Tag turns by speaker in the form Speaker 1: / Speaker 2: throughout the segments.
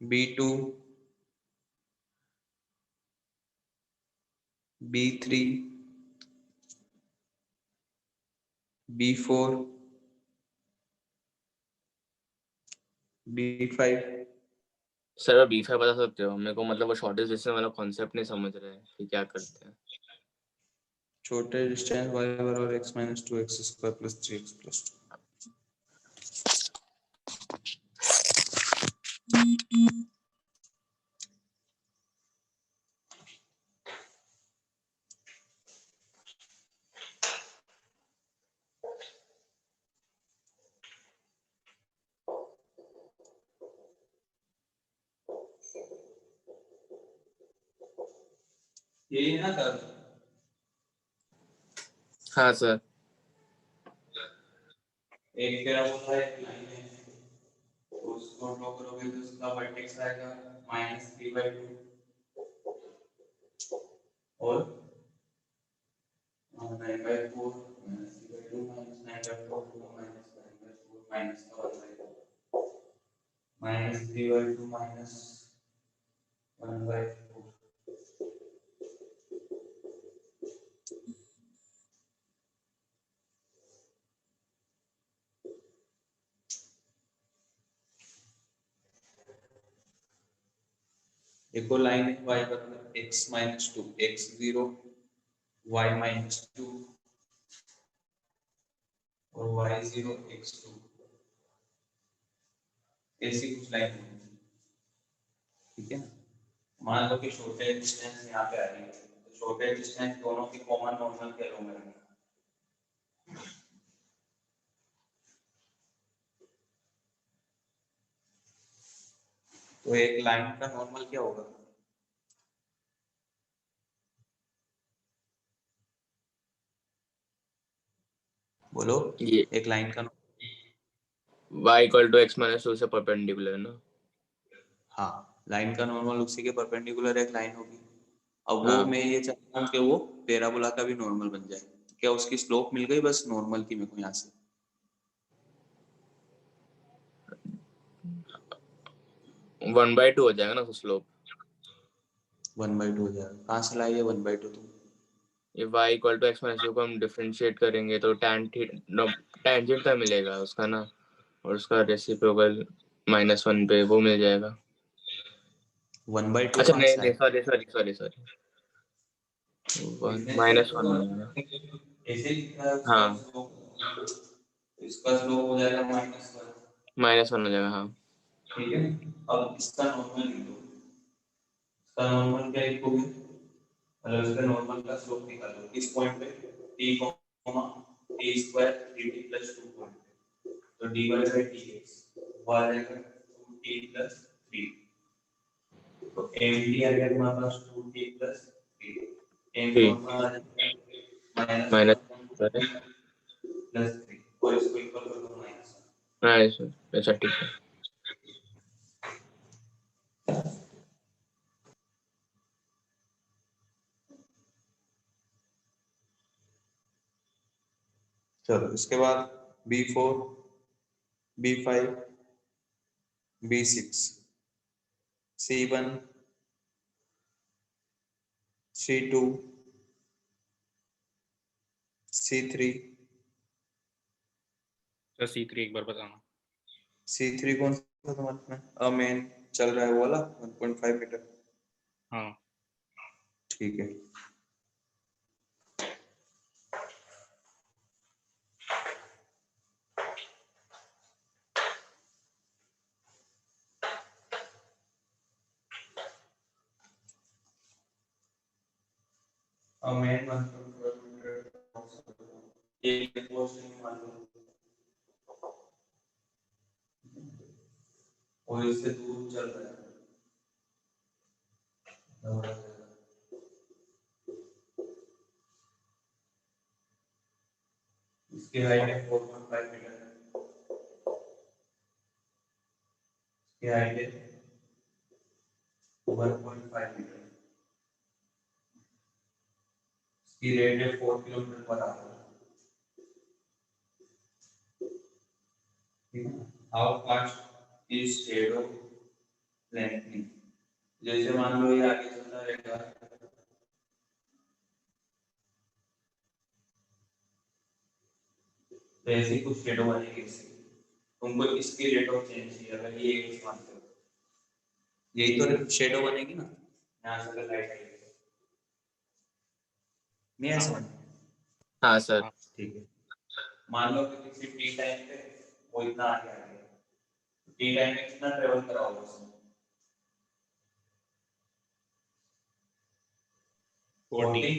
Speaker 1: B2, B3, B4, B5।
Speaker 2: Sir B5 बता सकते हो मेरे को, मतलब वो शॉर्टेस्ट डिस्टेंस वाला कॉन्सेप्ट नहीं समझ रहे हैं कि क्या करते हैं।
Speaker 1: छोटे डिस्टेंस y बराबर x minus 2x square plus 3x plus 2। यही है ना सर?
Speaker 2: हाँ सर।
Speaker 1: एक पैराबोला है, एक लाइन है, उसको ड्रॉ करोगे तो उसका वर्टेक्स आएगा -3/2 और 9/4 -3/2 -9/4 -9/4 -3/2 -1/4। एक और लाइन है y बराबर x minus 2 x0 y minus 2 और y0 x2। ऐसी कुछ लाइन है, ठीक है ना। मान लो कि छोटे डिस्टेंस यहाँ पे आ रही है, तो छोटे डिस्टेंस दोनों की कॉमन नॉर्मल क्या लूंगा। तो एक लाइन का नॉर्मल क्या होगा? बोलो।
Speaker 2: ये
Speaker 1: एक लाइन का
Speaker 2: y equal to x minus 2 से परपेंडिकुलर ना।
Speaker 1: हाँ, लाइन का नॉर्मल उसी के परपेंडिकुलर एक लाइन होगी। अब वो
Speaker 2: हाँ।
Speaker 1: मैं ये चाहता हूँ कि वो पैराबोला का भी नॉर्मल बन जाए, तो क्या उसकी स्लोप मिल गई बस नॉर्मल की मेरे को यहाँ से?
Speaker 2: 1/2 हो जाएगा ना स्लोप।
Speaker 1: 1/2 हो जाएगा। कहाँ से लाइए 1/2 तुम?
Speaker 2: ये y equal to x minus 2 को हम डिफरेंशिएट करेंगे तो टेंजेंट का मिलेगा उसका ना, और उसका रेसिप्रोकल -1 पे वो मिल जाएगा।
Speaker 1: 1/2
Speaker 2: अच्छा
Speaker 1: कहाँ
Speaker 2: नहीं
Speaker 1: से
Speaker 2: नहीं,
Speaker 1: आए?
Speaker 2: सॉरी सॉरी सॉरी सॉरी, -1 हो जाएगा।
Speaker 1: ऐसे लिखा है उसका
Speaker 2: हाँ
Speaker 1: स्लोप, इसका स्लोप हो जाएगा -1।
Speaker 2: -1 हो जाएगा हाँ।
Speaker 1: ठीक है, अब इसका नॉर्मल लिख दो। इसका नॉर्मल क्या लिखोगे? मतलब इसका नॉर्मल का स्लोप निकालो इस पॉइंट पे t, t square 3t plus 2 point पे, तो dy बाय dx वो आ जाएगा 2t प्लस 3। तो mt आ गया तुम्हारे पास 2t प्लस 3। m
Speaker 2: ठीक,
Speaker 1: नॉर्मल आ जाएगा
Speaker 2: माइनस
Speaker 1: -1 प्लस 3 और इसको इक्वल कर दो -1।
Speaker 2: अच्छा ठीक है।
Speaker 1: चलो इसके बाद B4, B5, B6, C1, C2, C3।
Speaker 3: Sir C3 एक बार बताना।
Speaker 1: C3 कौन सा तुम्हारे में मेन चल रहा है वो वाला 1.5 मीटर?
Speaker 3: हाँ
Speaker 1: ठीक है। मेन 1.5 मीटर एक पोर्शन मान लो, और इससे दूर चल रहा है। इसकी हाइट है 4.5 मीटर, इसकी हाइट है 1.5 मीटर, इसकी रेट है 4 किलोमीटर पर आवर। ठीक है, how fast is shadow lengthening. जैसे मान लो ये आगे चलता रहेगा, तो ऐसे कुछ शेडो बनेगी इसकी, तुमको इसकी रेट ऑफ चेंज चाहिए। अगर ये एक मानते हो, यही तो शेडो बनेगी ना, यहाँ से अगर लाइट आएगी नहीं ऐसा।
Speaker 2: हाँ सर।
Speaker 1: ठीक है, मान लो कि किसी टी टाइम पे वो इतना आगे आ गया, टी टाइम में कितना ट्रेवल करा होगा उसने? 40,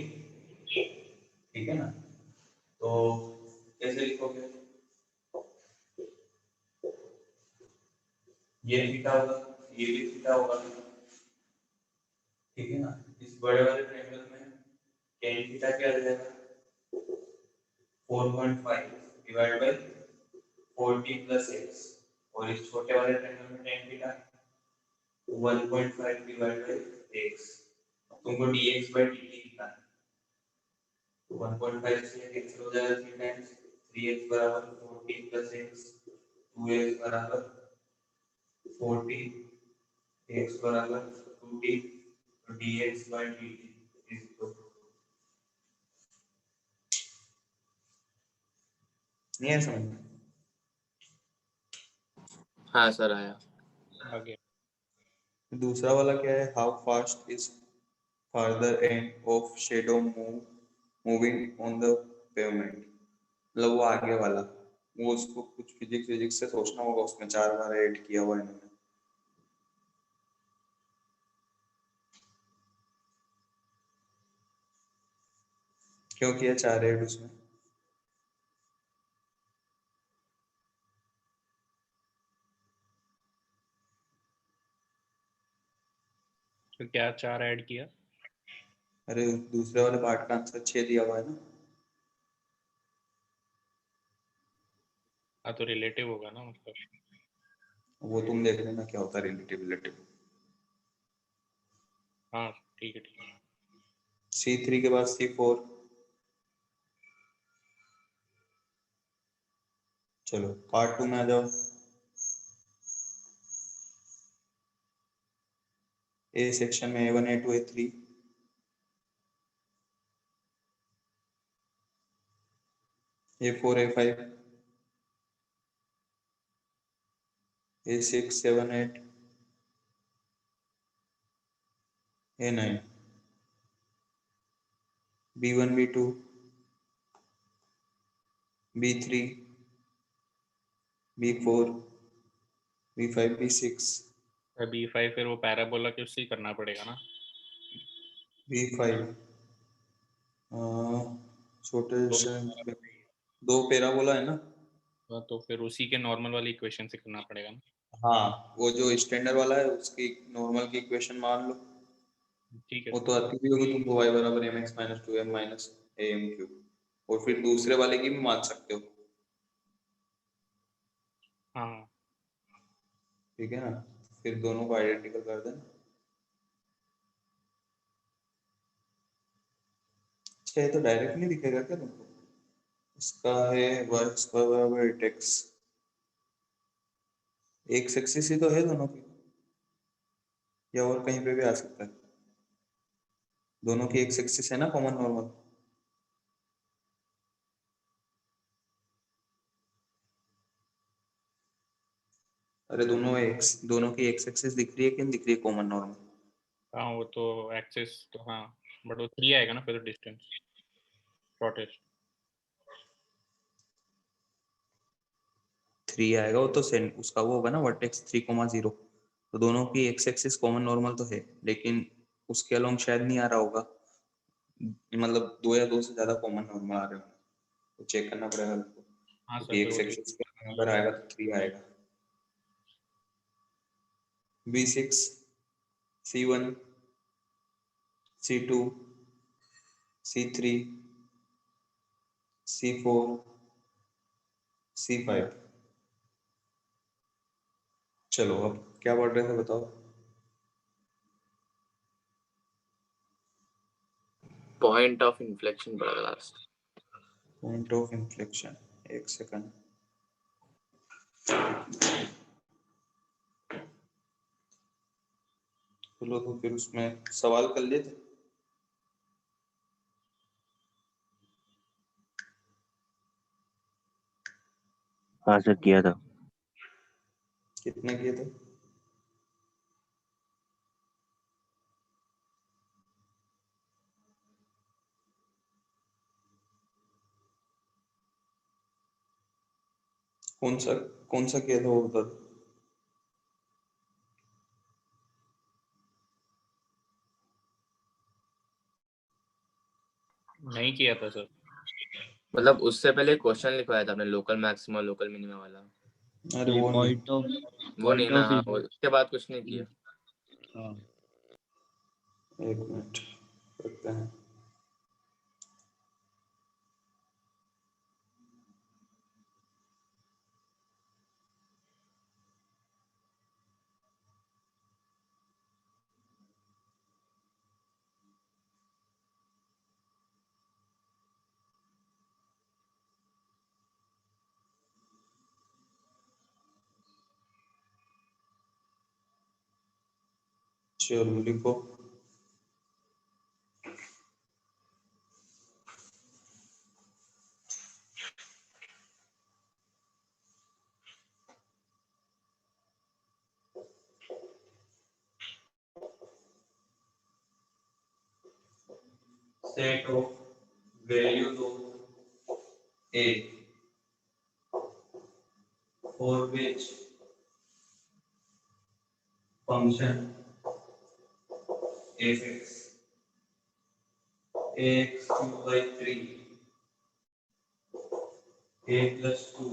Speaker 1: ठीक है ना। तो कैसे लिखोगे? ये थीटा होगा, ये भी थीटा होगा, ठीक है ना। इस बड़े वाले ट्रायंगल में tan थीटा क्या आ जाएगा? 4.5 डिवाइड बाय 40 प्लस x, और इस छोटे वाले ट्रायंगल में tan theta 1.5 divide by x। तुमको dx by dt निकालना है, तो 1.5 से x हो जाएगा 3 टाइम्स, 3x बराबर 40 प्लस x, 2x बराबर 40, x बराबर 2t, तो dx by dt is equal to, नहीं है समझ?
Speaker 2: हाँ सर आया।
Speaker 3: आगे
Speaker 1: दूसरा वाला क्या है? How fast is farther end of shadow moving on the pavement. मतलब वो आगे वाला, वो उसको कुछ फिजिक्स से सोचना होगा, उसमें 4 बार ऐड किया हुआ है इन्होंने। क्यों किया 4 ऐड उसमें?
Speaker 3: तो क्या 4 ऐड किया?
Speaker 1: अरे दूसरे वाले पार्ट का आंसर 6 दिया हुआ है ना।
Speaker 3: हाँ तो रिलेटिव होगा ना, मतलब
Speaker 1: वो तुम देख लेना क्या होता है रिलेटिव।
Speaker 3: हाँ ठीक है ठीक है।
Speaker 1: C3 के बाद C4, चलो पार्ट 2 में आ जाओ। ए सेक्शन में A1 A2 A3, A4 A5 A6 7 8 A9, B1 B2 B3 B4 B5 B6
Speaker 3: B5 फिर वो पैराबोला के उससे ही करना पड़ेगा ना।
Speaker 1: B5 छोटे
Speaker 3: तो
Speaker 1: से 2 पैराबोला है ना।
Speaker 3: तो फिर उसी के नॉर्मल वाली इक्वेशन से करना पड़ेगा ना।
Speaker 1: हाँ, वो जो स्टैंडर्ड वाला है उसकी नॉर्मल की इक्वेशन मान लो,
Speaker 3: ठीक है
Speaker 1: वो तो आती भी होगी तुमको, y बराबर mx minus 2m minus am cube. और फिर दूसरे वाले की भी मान सकते हो,
Speaker 3: हाँ।
Speaker 1: ठीक है ना। फिर दोनों को आइडेंटिकल कर देना। अच्छा, ये तो डायरेक्ट नहीं दिखेगा क्या तुमको? इसका है y स्क्वायर बराबर 8x, एक एक्सिस ही तो है दोनों की, या और कहीं पे भी आ सकता है? दोनों की एक एक्सिस है ना कॉमन नॉर्मल। अरे दोनों की एक एक्सिस दिख रही है कि नहीं दिख रही है कॉमन नॉर्मल?
Speaker 3: हाँ वो तो एक्सेस तो हाँ, बट वो 3 आएगा ना फिर डिस्टेंस शॉर्टेस्ट।
Speaker 1: 3 आएगा, वो तो सेंट उसका वो होगा ना वर्टेक्स 3,0। तो दोनों की एक्स एक्सिस कॉमन नॉर्मल तो है, लेकिन उसके अलोंग शायद नहीं आ रहा होगा, मतलब 2 या 2 से ज्यादा कॉमन नॉर्मल आ रहे हो, तो चेक करना पड़ेगा आपको,
Speaker 3: हाँ सर
Speaker 1: क्योंकि
Speaker 3: फिर
Speaker 1: एक्स
Speaker 3: वो
Speaker 1: एक्सिस पे अगर आएगा तो 3 आएगा। B6 C1 C2 C3 C4 C5। चलो अब क्या पढ़ रहे थे बताओ?
Speaker 2: पॉइंट ऑफ इन्फ्लेक्शन पड़ा लास्ट।
Speaker 1: पॉइंट ऑफ इन्फ्लेक्शन, एक सेकंड। चलो तो फिर उसमें सवाल कर लेते।
Speaker 4: हाँ सर किया था।
Speaker 1: कितना किए थे? कौन सा किया था वो बता दो।
Speaker 3: नहीं किया था सर।
Speaker 2: मतलब उससे पहले क्वेश्चन लिखवाया था आपने, लोकल मैक्सिमा लोकल मिनिमा वाला।
Speaker 1: अरे वो नहीं,
Speaker 4: पॉइंट ऑफ
Speaker 2: वो नहीं ना, हाँ, उसके बाद कुछ नहीं किया।
Speaker 4: हाँ
Speaker 1: एक मिनट करते हैं। चलो लिखो। Set of values of A for which function fx ax cubed by 3 a plus 2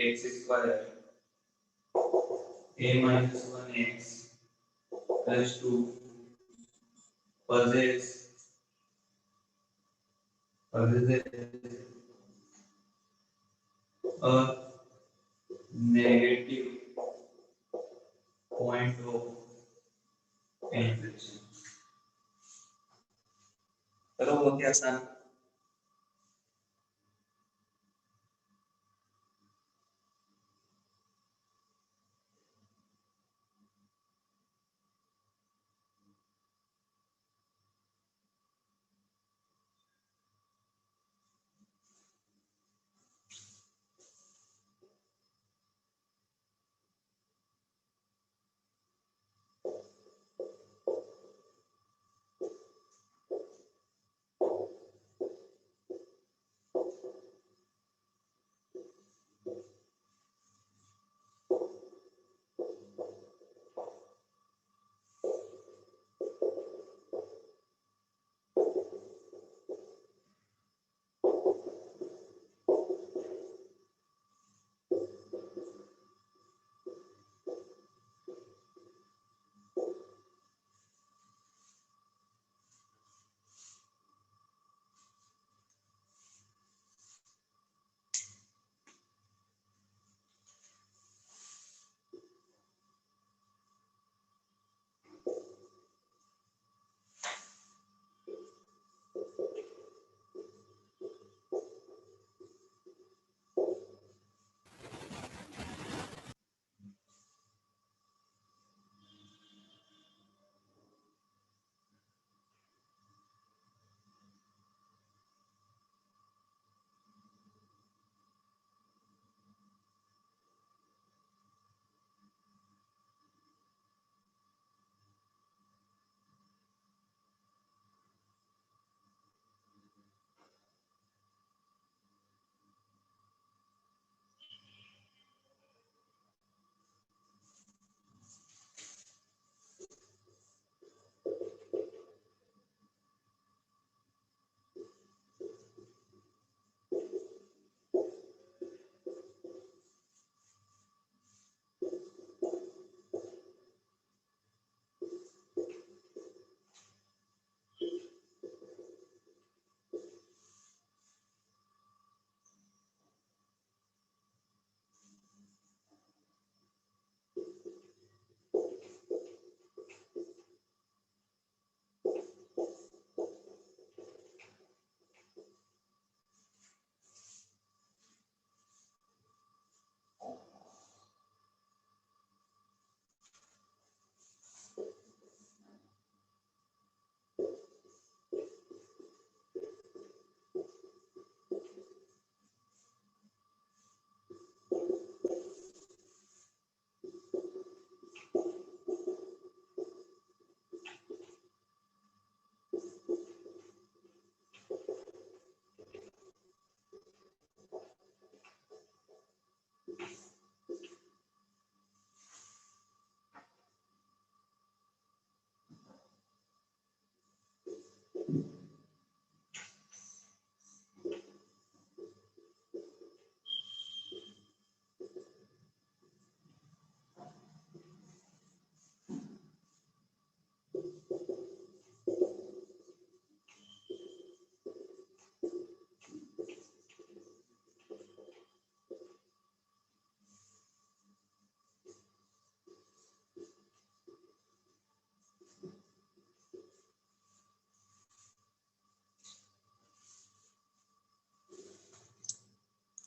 Speaker 1: x square a minus 1 x plus 2 possesses a negative point of inflection। चलो बहुत ही आसान।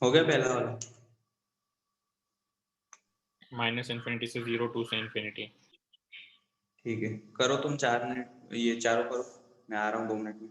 Speaker 1: हो गया पहला वाला?
Speaker 3: -∞ से 0, 2 से इंफिनिटी।
Speaker 1: ठीक है, करो तुम 4 मिनट, ये चारों करो, मैं आ रहा हूँ 2 मिनट में।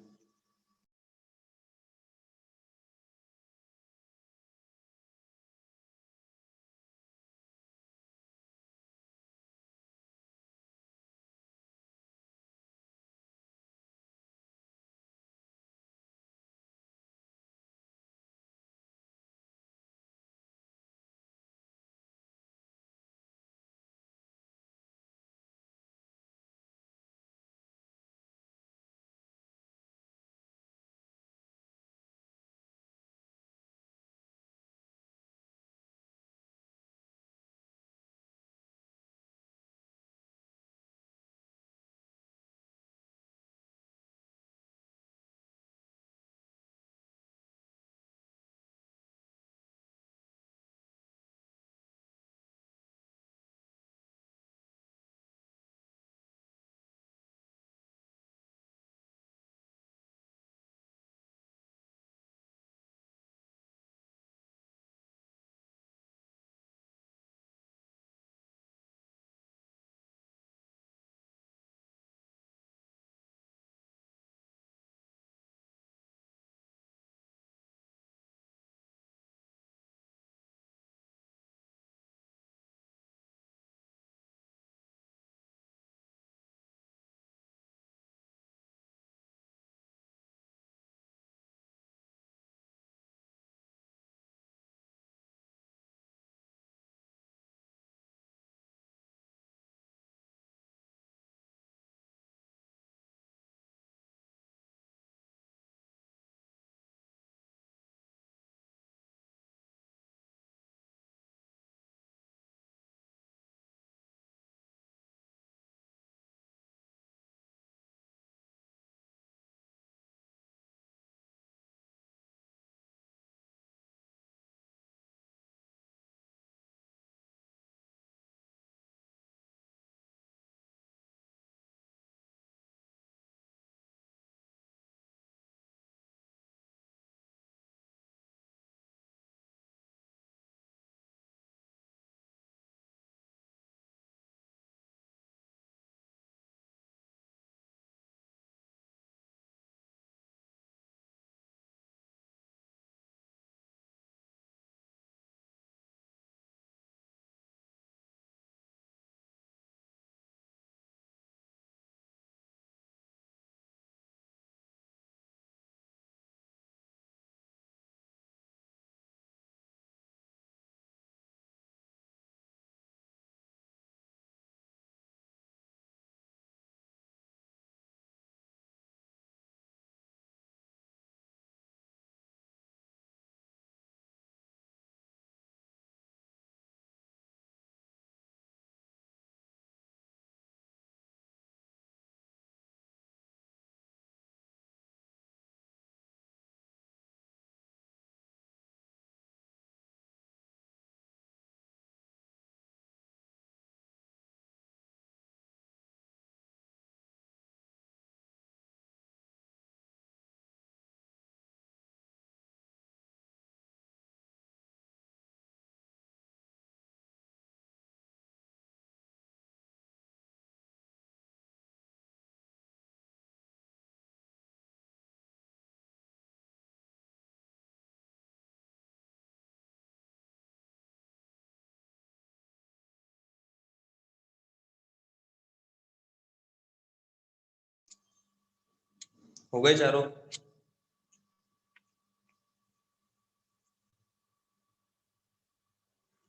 Speaker 1: हो गए चारों?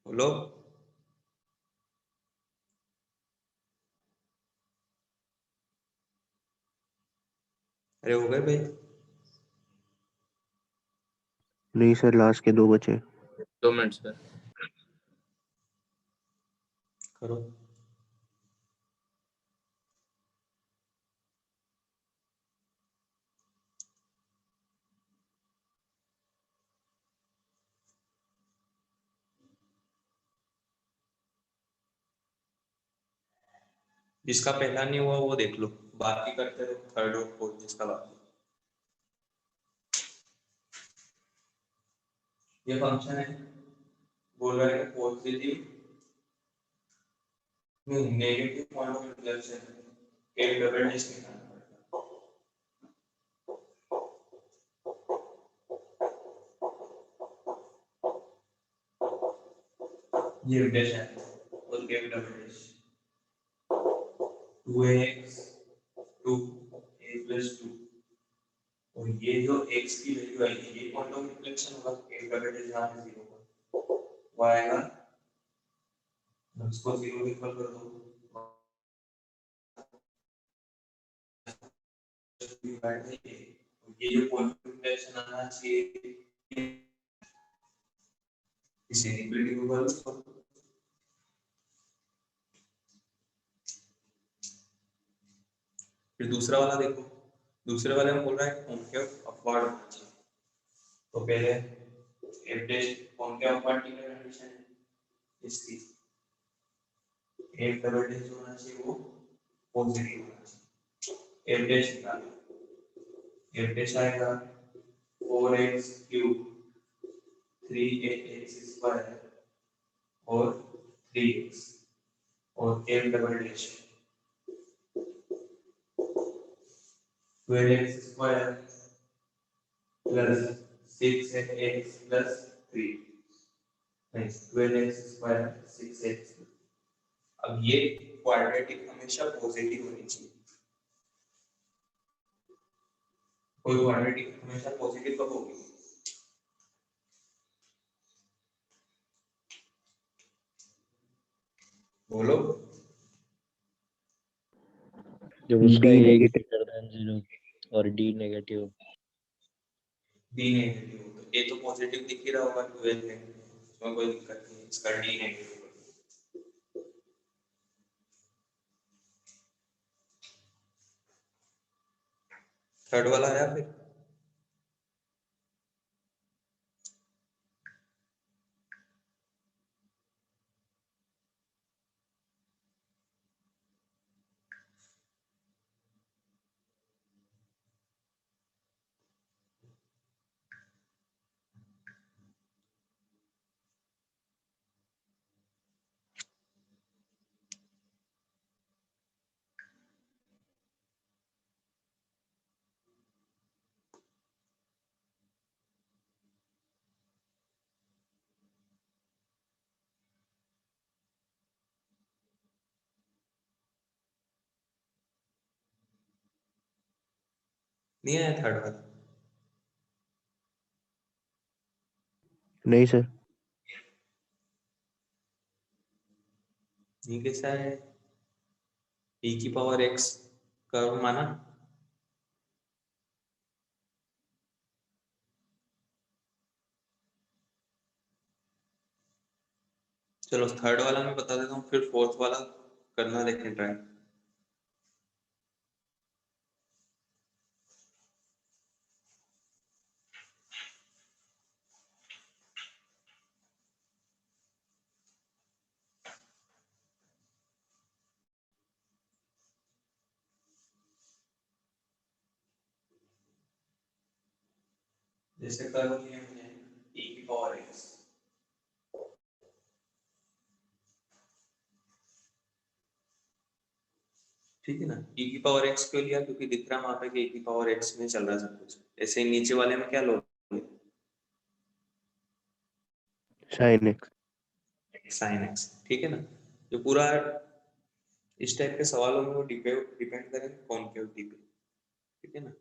Speaker 1: बोलो। अरे हो गए भाई?
Speaker 4: नहीं सर, लास्ट के 2 बचे।
Speaker 2: 2 मिनट सर।
Speaker 1: करो। जिसका पहला नहीं हुआ वो देख लो, बाकी करते रहो, थर्ड और फोर्थ जिसका बाकी। ये फंक्शन है, बोल रहा है पॉजिटिव नहीं नेगेटिव पॉइंट ऑफ इंटरसेक्शन एक डबल डैश निकालना पड़ेगा। ये डैश है और के डबल डैश 2x 2a + 2 और ये जो x की वैल्यू आएगी ये पॉइंट ऑफ इंफ्लेक्शन होगा, एक डबल डैश यहाँ पे 0 होगा, y आएगा उसको 0 इक्वल कर दो डिवाइड बाय a, ये जो पॉइंट ऑफ इंफ्लेक्शन आना चाहिए इसे इक्वलिटी को कर दो। फिर दूसरा वाला देखो, दूसरे वाले में बोल रहा है कॉन्केव अपवर्ड होना चाहिए, तो पहले f डैश कॉन्केव अपवर्ड की कंडीशन है इसकी एक डबल डैश होना चाहिए वो पॉजिटिव होना चाहिए। f डैश निकालो, f डैश आएगा 4x क्यूब 3ax² और 3x और f double dash 12x² plus 6x plus 3 12x² 6x। अब ये क्वाड्रेटिक हमेशा पॉजिटिव होनी चाहिए, कोई क्वाड्रेटिक हमेशा पॉजिटिव कब होगी? बोलो।
Speaker 5: जब उसका
Speaker 4: D
Speaker 5: a
Speaker 4: negative
Speaker 5: greater than 0 और d नेगेटिव।
Speaker 1: d नेगेटिव हो तो a तो पॉजिटिव दिख ही रहा होगा 12 है, इसमें कोई दिक्कत नहीं, इसका d नेगेटिव होगा। थर्ड वाला आया फिर नहीं आया थर्ड वाला?
Speaker 4: नहीं सर।
Speaker 1: ये कैसा है? e की पावर x कर्व माना, चलो थर्ड वाला मैं बता देता हूँ, फिर फोर्थ वाला करना देखें ट्राई। जैसे कर्व लिया हमने e की पावर x, ठीक है ना, e की पावर x क्यों लिया? क्योंकि दिख रहा वहां पे कि e की पावर x में चल रहा है सब कुछ। ऐसे ही नीचे वाले में क्या लोगे?
Speaker 4: sin x।
Speaker 1: sin x, ठीक है ना। जो पूरा इस टाइप के सवालों में वो डिपेंड करेंगे कॉन्केविटी पे, ठीक है ना,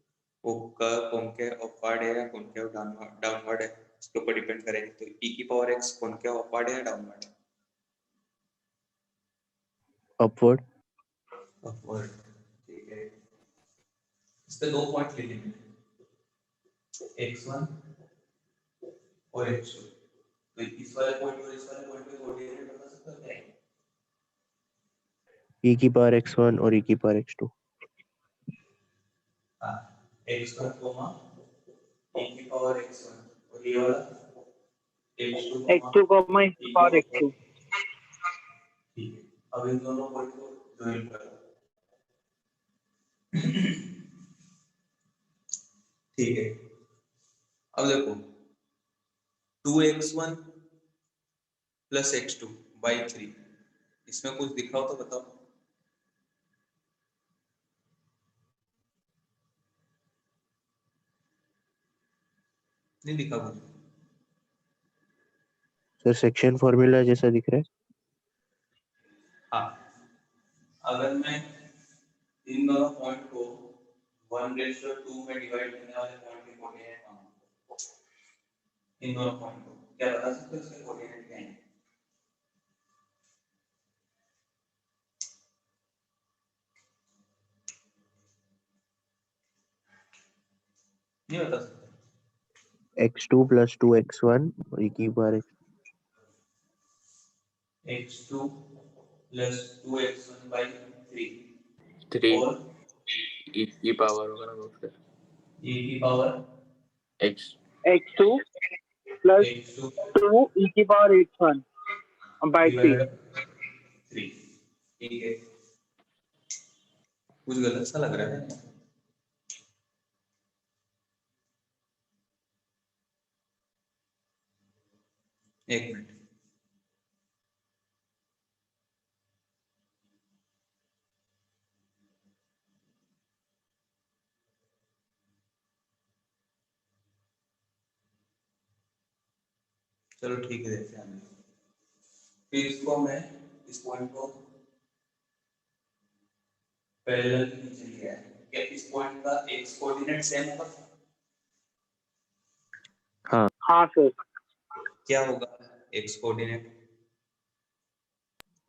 Speaker 1: वो कर्व कॉन्केव अपवर्ड है या कॉन्केव डाउनवर्ड है, इसके ऊपर डिपेंड करेंगे। तो e की पावर x कॉन्केव अपवर्ड है या डाउनवर्ड है?
Speaker 4: अपवर्ड।
Speaker 1: अपवर्ड, ठीक है। इसके दो पॉइंट ले लेंगे, x1 और x2, तो इस वाले पॉइंट और इस वाले पॉइंट पे कोऑर्डिनेट बता सकते हो क्या?
Speaker 4: e की पावर x1 और e की पावर x2।
Speaker 1: हां, x1 e की पावर x1 और ये वाला x2 e की पावर x2, ठीक है। अब इन दोनों पॉइंट को ज्वाइन कर दो, ठीक है। अब देखो 2x1 प्लस x2 बाई 3, इसमें कुछ दिखा हो तो बताओ। नहीं दिखा कुछ?
Speaker 4: सर सेक्शन फॉर्मूला जैसा दिख रहा है।
Speaker 1: हाँ, अगर मैं इन दोनों पॉइंट को 1/2 में डिवाइड करने वाले पॉइंट के कोऑर्डिनेट मानूं, इन दोनों पॉइंट को क्या बता सकते हो इसके कोऑर्डिनेट क्या हैं? नहीं बता सकते।
Speaker 4: x2 प्लस 2x1 और e की power
Speaker 1: x2 plus 2x1 by 3
Speaker 2: 3
Speaker 1: और
Speaker 2: e की पावर होगा ना वो फिर
Speaker 1: e की power
Speaker 2: x
Speaker 6: x2 plus
Speaker 1: x2
Speaker 6: 2 e की power x1 by 3.
Speaker 1: डिवाइडेड 3। ठीक है, कुछ गलत सा लग रहा है। एक मिनट, चलो ठीक है, देखते हैं। फिर इसको मैं इस पॉइंट को पैरेलल के नीचे लिया है, क्या इस पॉइंट का x कोऑर्डिनेट सेम होगा?
Speaker 6: हाँ सर.
Speaker 1: क्या होगा x coordinate?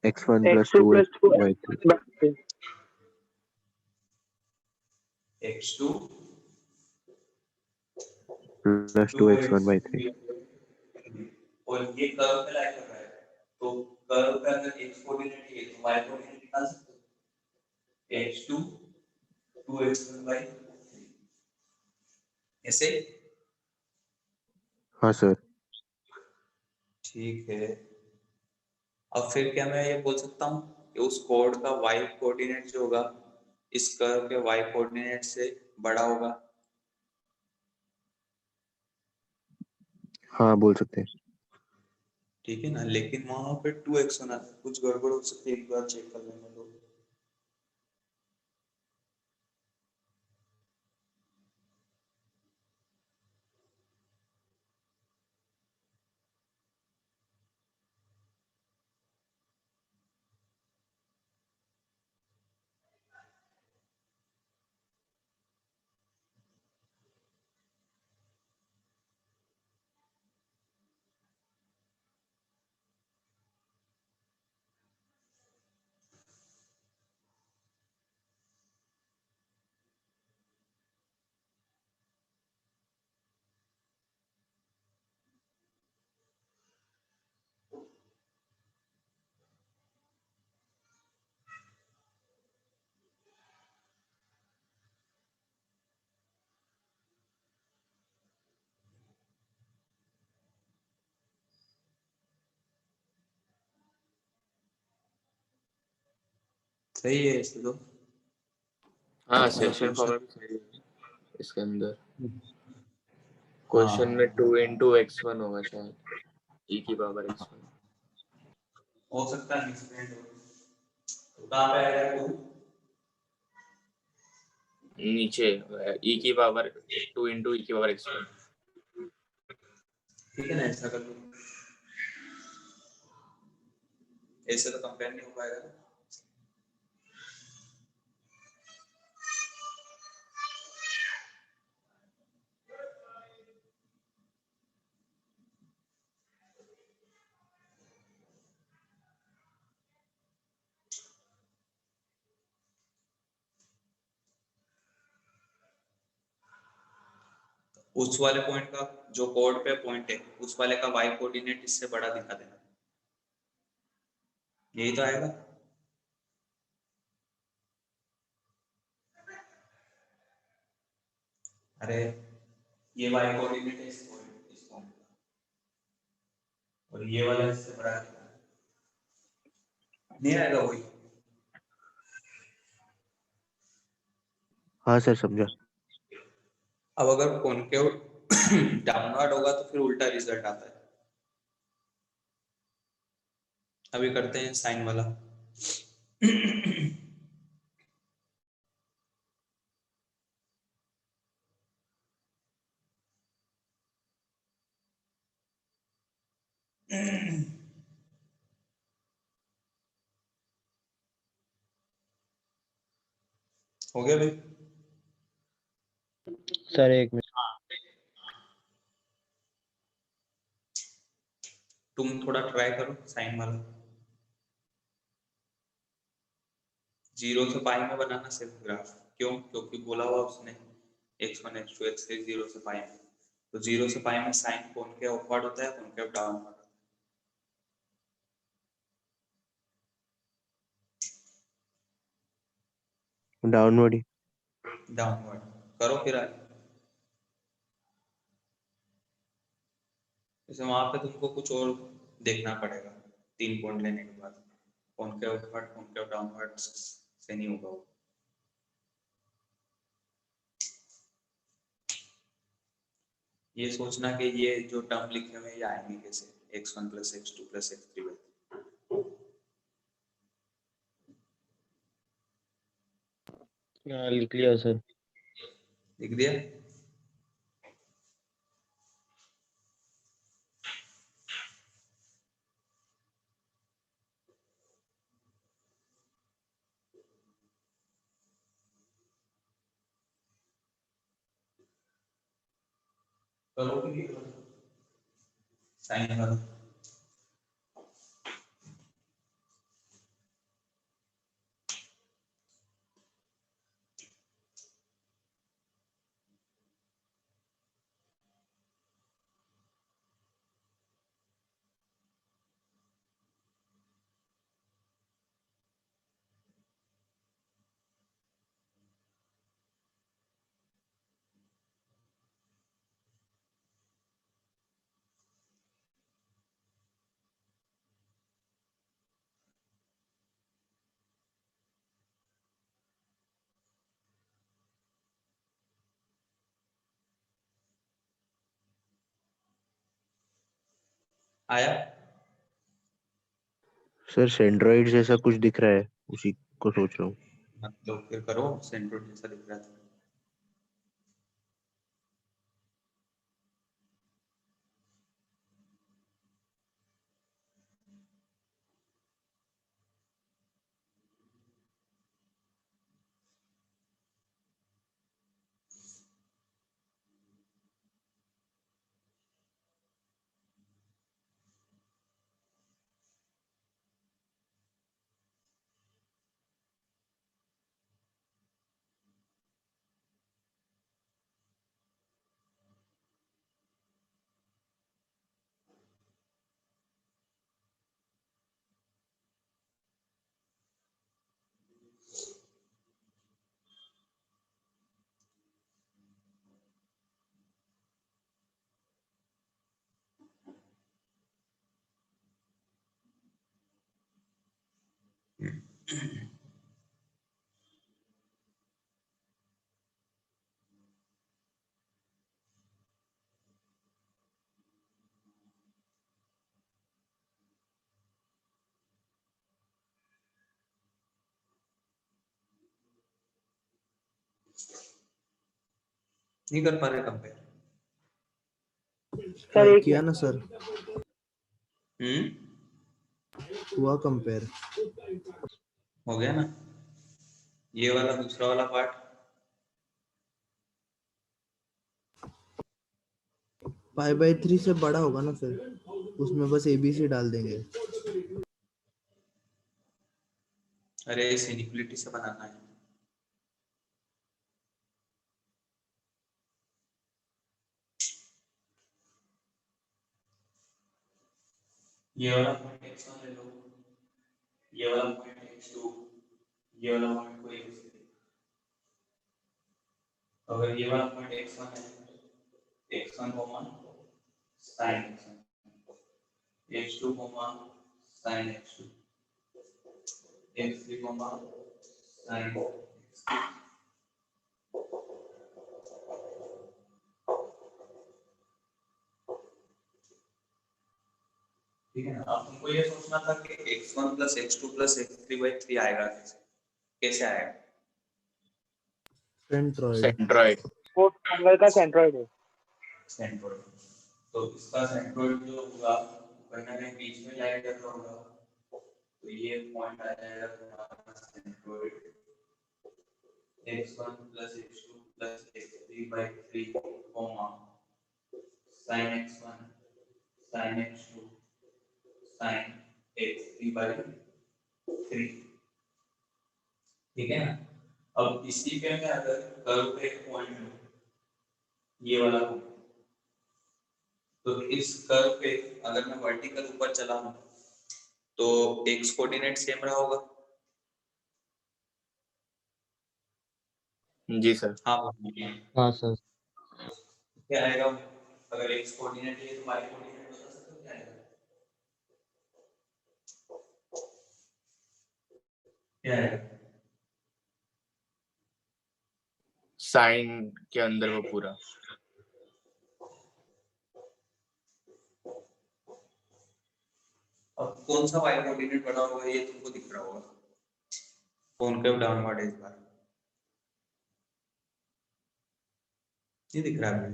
Speaker 4: x1 plus
Speaker 6: x2 plus
Speaker 4: 2x
Speaker 6: 2
Speaker 4: by 3
Speaker 6: by 3.
Speaker 1: x2
Speaker 4: plus 2x1 by 3।
Speaker 1: और ये कर्व पे लाई कर रहा है, तो कर्व का अगर x कोऑर्डिनेट है तो y कोऑर्डिनेट निकाल सकते हो, x2 2x1 by 3 ऐसे।
Speaker 4: हाँ सर।
Speaker 1: ठीक है, अब फिर क्या मैं ये बोल सकता हूँ कि उस कोड का y कोऑर्डिनेट जो होगा इस कर्व के y कोऑर्डिनेट से बड़ा होगा?
Speaker 4: हाँ बोल सकते हैं।
Speaker 1: ठीक है ना, लेकिन वहां पे 2x होना, कुछ गड़बड़ हो सकती है, एक बार चेक कर लेना लोग। सही है ऐसे तो।
Speaker 2: हाँ सेक्शन फॉर्मूला भी सही है इसके अंदर। क्वेश्चन
Speaker 1: हाँ,
Speaker 2: में 2 into x1 होगा शायद, e की पावर x1।
Speaker 1: हो सकता है मिसप्रिंट हो, तो कहाँ पे आएगा 2?
Speaker 2: नीचे e की पावर 2 into e की पावर x1।
Speaker 1: ठीक है ना, ऐसा कर लो, ऐसे तो कंपेयर नहीं हो पाएगा। उस वाले पॉइंट का जो कोड पे पॉइंट है उस वाले का y कोऑर्डिनेट इससे बड़ा दिखा देना, यही तो आएगा। अरे ये y कोऑर्डिनेट है इस पॉइंट का, और ये वाला इससे बड़ा दिखा है। नहीं आएगा वही।
Speaker 4: हाँ सर समझा।
Speaker 1: अब अगर कॉनकेव डाउनवर्ड होगा तो फिर उल्टा रिजल्ट आता है। अभी करते हैं साइन वाला। हो गया भाई?
Speaker 5: सर एक मिनट।
Speaker 1: तुम थोड़ा ट्राई करो साइन वाला। 0 से पाई में बनाना सिर्फ ग्राफ। क्यों? क्योंकि बोला हुआ उसने x1 x2 x3 0 से पाई में। तो 0 से पाई में साइन कॉनकेव अपवर्ड होता है, कॉनकेव डाउनवर्ड।
Speaker 4: डाउनवर्ड ही।
Speaker 1: डाउनवर्ड करो फिर आगे। जैसे वहां पे तुमको कुछ और देखना पड़ेगा 3 पॉइंट लेने के बाद। कॉनकेव अपवर्ड कॉनकेव डाउनवर्ड से नहीं होगा वो। ये सोचना कि ये जो टर्म लिखे हुए हैं ये आएंगे कैसे, x1 + x2 + x3।
Speaker 5: हाँ लिख लिया सर।
Speaker 1: लिख दिया? करो साइन वाला। आया?
Speaker 4: सर सेंट्रोइड जैसा कुछ दिख रहा है, उसी को सोच रहा हूँ।
Speaker 1: मतलब फिर करो, सेंट्रोइड जैसा दिख रहा था। नहीं कर पा रहे कंपेयर।
Speaker 6: सर एक
Speaker 7: किया ना सर, हुआ कंपेयर।
Speaker 1: हो गया ना? ये वाला दूसरा वाला पार्ट
Speaker 7: π/3 से बड़ा होगा ना सर, उसमें बस ABC डाल देंगे।
Speaker 1: अरे इस इनइक्वालिटी से बनाना है। ये वाला पॉइंट x1 ले लो, ये वाला पॉइंट x2, ये वाला पॉइंट को एक से। अगर ये वाला पॉइंट x1 है, x1 sin x1, x2 sin x2, x3 sin x3। ठीक है ना। अब तुमको ये सोचना था कि x1 + x2 + x3/3 आएगा कैसे आएगा।
Speaker 7: Centroid
Speaker 2: centroid.
Speaker 6: फोर्थ नंबर का सेंट्रॉइड है।
Speaker 1: सेंट्रॉइड, तो इसका सेंट्रॉइड जो होगा कहीं ना कहीं बीच में लाइन कर रहा होगा, तो ये पॉइंट आ जाएगा तुम्हारा centroid x1 + x2 + x3/3, sin x1 sin x2 sin x3/3। ठीक है ना। अब इसी पे मैं अगर कर्व पे एक पॉइंट लूं, ये वाला हो, तो इस कर्व पे अगर मैं वर्टिकल ऊपर चला हूं तो x कोऑर्डिनेट सेम रहा होगा।
Speaker 2: जी सर।
Speaker 1: हाँ
Speaker 5: हाँ सर।
Speaker 1: क्या आएगा अगर x कोऑर्डिनेट है तो y कोऑर्डिनेट बता सकते हो क्या आएगा। क्या आएगा
Speaker 2: साइन के अंदर वो पूरा।
Speaker 1: अब कौन सा y कोऑर्डिनेट बड़ा होगा ये तुमको दिख रहा होगा, कॉनकेव डाउनवर्ड है इस बार, ये दिख रहा है।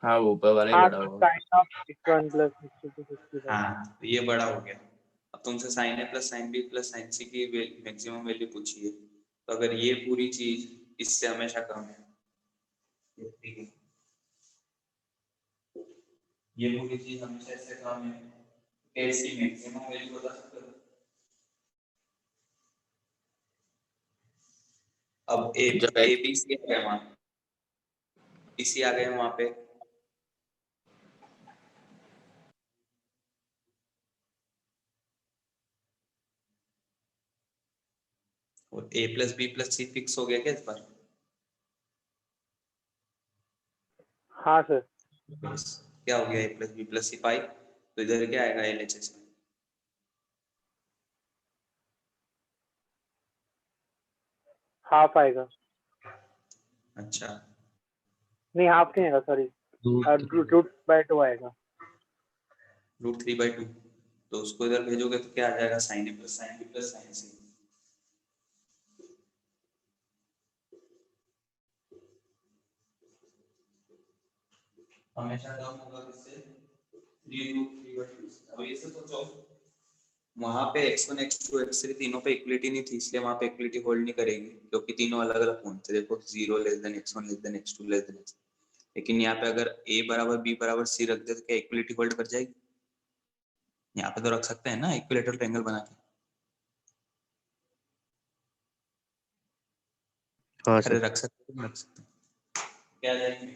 Speaker 2: हाँ वो ऊपर वाला ही
Speaker 6: हाँ
Speaker 2: बड़ा
Speaker 6: सर,
Speaker 2: होगा।
Speaker 6: Sine of x1 + x2 + x3/3।
Speaker 1: हाँ तो ये बड़ा हो गया। अब तुमसे sin a + sin b + sin c की मैक्सिमम वैल्यू पूछी है, तो अगर ये पूरी चीज इससे हमेशा कम है, ये ठीक है, ये पूरी चीज हमेशा इससे कम है, कैसी मैक्सिमम वैल्यू बता सकते हो। अब
Speaker 2: जब
Speaker 1: ए बी सी आ गए वहां, इसी आ गए वहां पे, और a + b + c फिक्स हो गया क्या इस बार।
Speaker 6: हाँ सर।
Speaker 1: बस क्या हो गया, a + b + c 5, तो इधर क्या आएगा LHS में,
Speaker 6: हाफ आएगा।
Speaker 1: अच्छा
Speaker 6: नहीं, हाफ नहीं आएगा, सॉरी, √2 आएगा।
Speaker 1: √3/2, तो उसको इधर भेजोगे तो क्या आ जाएगा, sin a + sin b + sin c। हमेशा कम होगा किससे, 3√3/2। अब ये से सोचो वहां पे x1 x2 x3 तीनों पे इक्वलिटी नहीं थी, इसलिए वहां पे इक्वलिटी होल्ड नहीं करेगी क्योंकि तीनों अलग अलग पॉइंट थे। देखो 0 < x1 < x2 x। लेकिन यहाँ पे अगर a = b = c रख दे तो क्या इक्वलिटी होल्ड कर जाएगी। यहाँ पे तो रख सकते हैं ना इक्विलेटरल ट्रायंगल बना के।
Speaker 4: हाँ
Speaker 1: अरे
Speaker 4: सर।
Speaker 1: रख सकते हैं, रख सकते हैं, क्या जाएगी।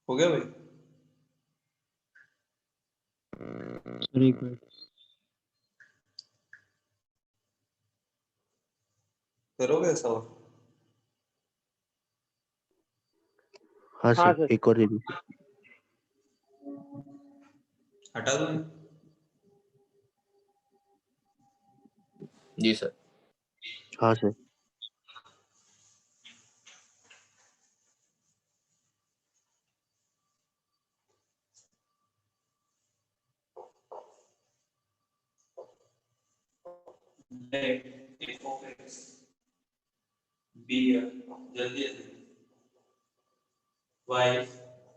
Speaker 1: हो गया भाई।
Speaker 5: सर एक मिनट।
Speaker 1: करोगे ऐसा और
Speaker 4: हाँ
Speaker 6: हाँ
Speaker 4: सर,
Speaker 6: सर।
Speaker 4: एक और दे दीजिए।
Speaker 1: हटा दो।
Speaker 2: जी सर।
Speaker 4: हाँ sir.
Speaker 1: f of x b जल्दी y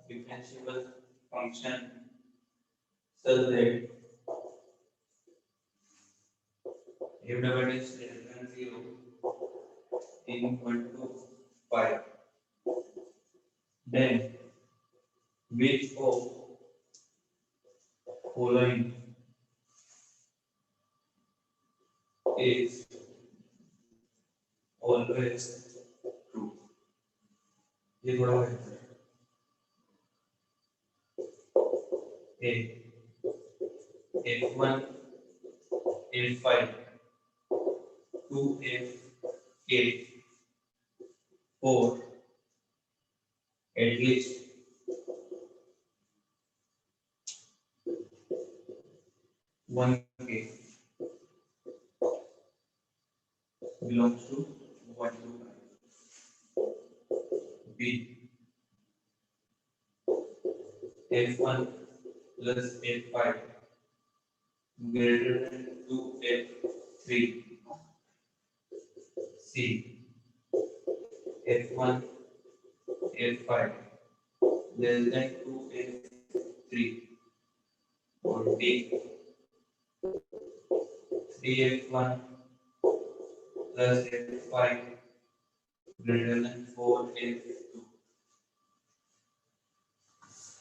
Speaker 1: differentiable function such that f double is less than 0 in equal to 5, then which of following is always true। ये थोड़ा बेहतर है। a f1 f F5 to F8 4 at least 1K belongs to 1 to 5. B F1 plus F5 greater than 2F3. C F1 F5 less than 2F3 or D 3F1 plus F5 greater than 4F2.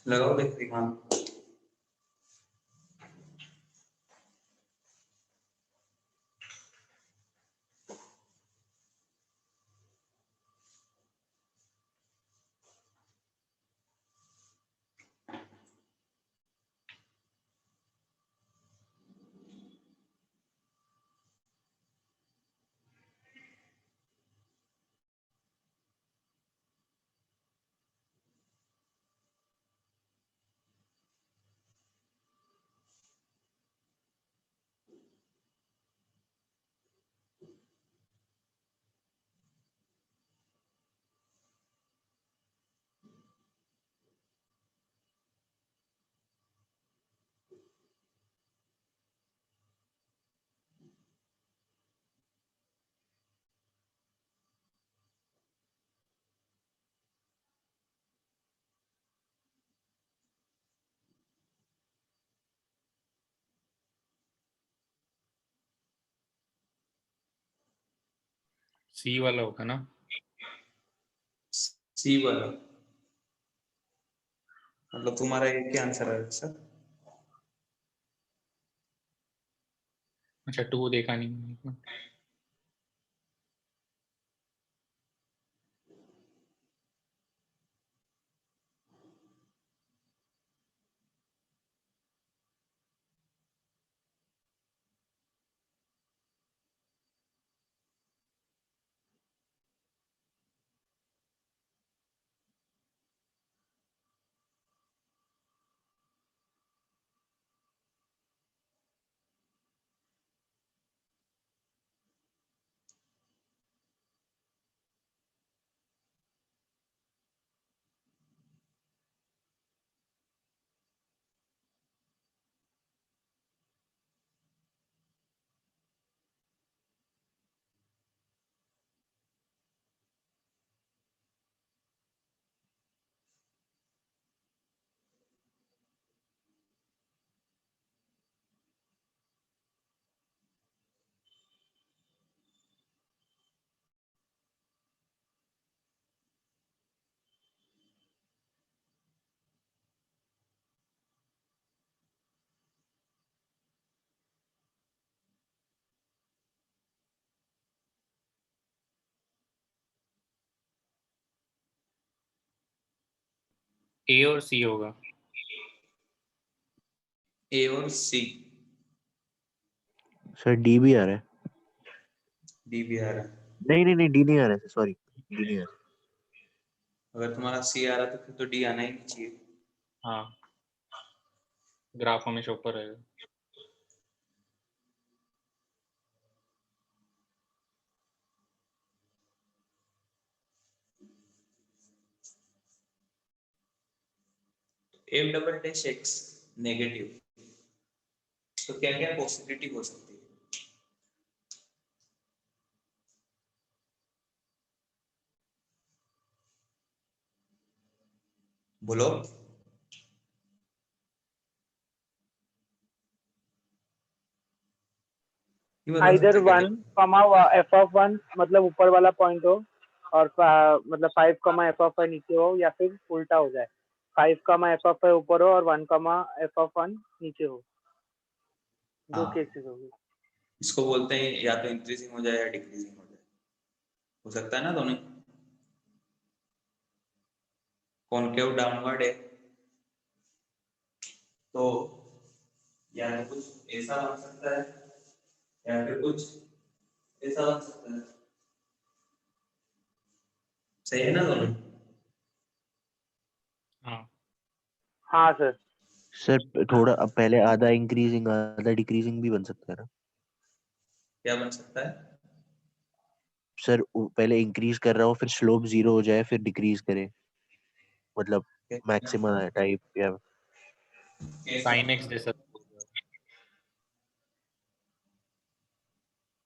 Speaker 1: लगाओ देखते हैं।
Speaker 3: सी वाला होगा ना?
Speaker 1: सी वाला मतलब तुम्हारा एक क्या आंसर है सर?
Speaker 3: अच्छा 2 देखा नहीं। ए और सी होगा।
Speaker 1: ए और सी
Speaker 4: सर डी भी आ रहा है।
Speaker 1: डी भी आ रहा है।
Speaker 4: नहीं डी नहीं आ रहा है, सॉरी डी नहीं आ रहा।
Speaker 1: अगर तुम्हारा सी आ रहा तो फिर तो डी आना ही नहीं चाहिए।
Speaker 3: हाँ ग्राफ हमेशा ऊपर रहेगा।
Speaker 1: F double dash x negative तो क्या क्या पॉसिबिलिटी हो सकती है? बोलो।
Speaker 6: आइदर 1 कमा f(1) मतलब ऊपर वाला पॉइंट हो और मतलब 5 कमा f(5) नीचे हो, या फिर उल्टा हो जाए 5 कमा f(5) ऊपर हो और 1 कमा f(1) नीचे हो। दो
Speaker 1: हाँ,
Speaker 6: केसेस होंगे।
Speaker 1: इसको बोलते हैं या तो इंक्रीजिंग हो जाए या डिक्रीजिंग हो जाए। हो सकता है ना दोनों। कॉनकेव डाउनवर्ड है तो या तो कुछ ऐसा बन सकता है या फिर कुछ ऐसा बन सकता है। सही है ना दोनों?
Speaker 3: हाँ
Speaker 6: हाँ सर।
Speaker 4: सर थोड़ा अब पहले आधा इंक्रीजिंग आधा डिक्रीजिंग भी बन सकता है ना
Speaker 1: क्या बन सकता है?
Speaker 4: सर? पहले इंक्रीज कर रहा हो फिर स्लोप 0 हो जाए फिर डिक्रीज करे, मतलब मैक्सिमम टाइप या
Speaker 3: sin x जैसा।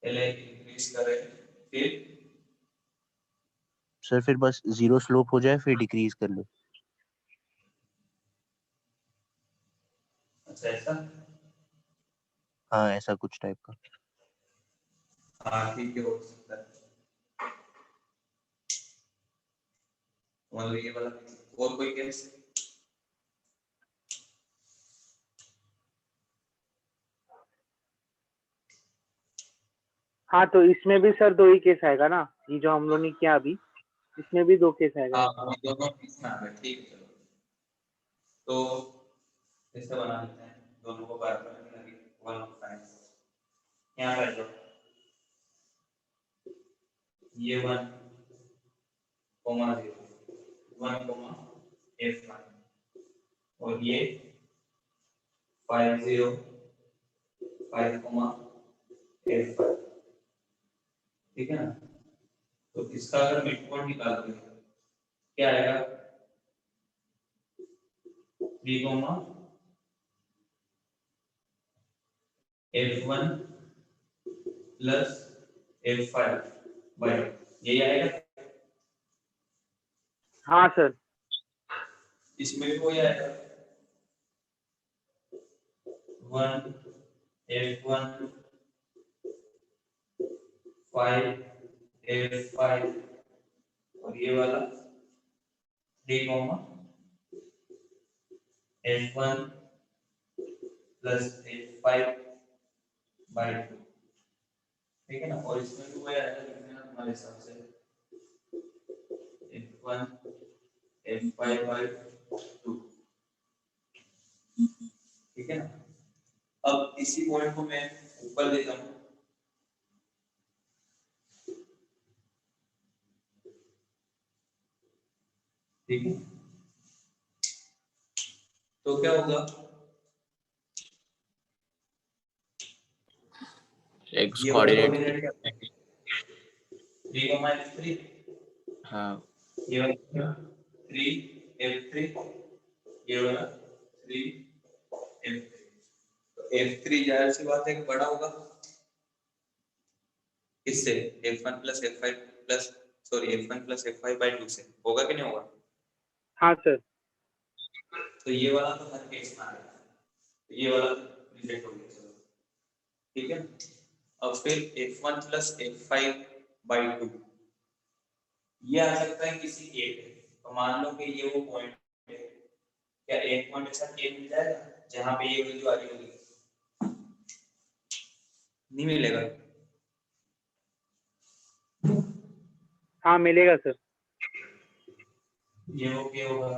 Speaker 1: पहले इंक्रीज करे फिर
Speaker 4: सर फिर बस 0 स्लोप हो जाए फिर डिक्रीज कर ले।
Speaker 1: अच्छा ऐसा।
Speaker 4: हाँ ऐसा कुछ टाइप का।
Speaker 1: हाँ ठीक है, हो सकता है। मतलब ये वाला और कोई केस?
Speaker 6: हाँ तो इसमें भी सर 2 ही केस आएगा ना, ये जो हम लोग ने किया अभी, इसमें भी 2 केस आएगा।
Speaker 1: हाँ अभी दोनों केस में आ गए, ठीक है चलो। तो ऐसे बना लेते हैं, दोनों को बार बार लगे 1 यहाँ रख दो, ये 1 कोमा 0 1 कोमा f1 और ये 5 0 5 कोमा f5, ठीक है ना? तो इसका अगर मिड पॉइंट निकालोगे क्या आएगा? 3 coma f1 plus f5 bye, यही आएगा।
Speaker 6: हाँ सर।
Speaker 1: इसमें भी वही आएगा 1 f1 5 f5 और ये वाला 3 coma f1 plus f5 by 2, ठीक है ना? और इसमें भी वही आएगा, लिख लेना तुम्हारे हिसाब से f1 f5 बाय 2, ठीक है ना? अब इसी पॉइंट को मैं ऊपर देता हूँ, ठीक है? तो क्या होगा?
Speaker 2: एक्स
Speaker 1: ये वाला
Speaker 2: कोऑर्डिनेट।
Speaker 1: कोऑर्डिनेट क्या है? 3 f3,
Speaker 2: हाँ
Speaker 1: ये वाला 3 f3, ये वाला 3 f3। तो f3 जाहिर सी बात है कि बड़ा होगा किससे? f1 plus f5 plus sorry f1 plus f5 by 2 से, होगा कि नहीं होगा?
Speaker 6: हाँ सर।
Speaker 1: तो ये वाला तो हर केस में आ रहा है, तो ये वाला रिजेक्ट हो गया, चलो ठीक है। अब फिर f1 प्लस f5 बाय 2 ये आ सकता है किसी एक पे। तो मान लो कि ये वो पॉइंट है, क्या एक पॉइंट ऐसा के मिल जाएगा जहां पे ये वैल्यू आ रही होगी? नहीं मिलेगा।
Speaker 6: हाँ मिलेगा सर।
Speaker 1: ये हो क्या होगा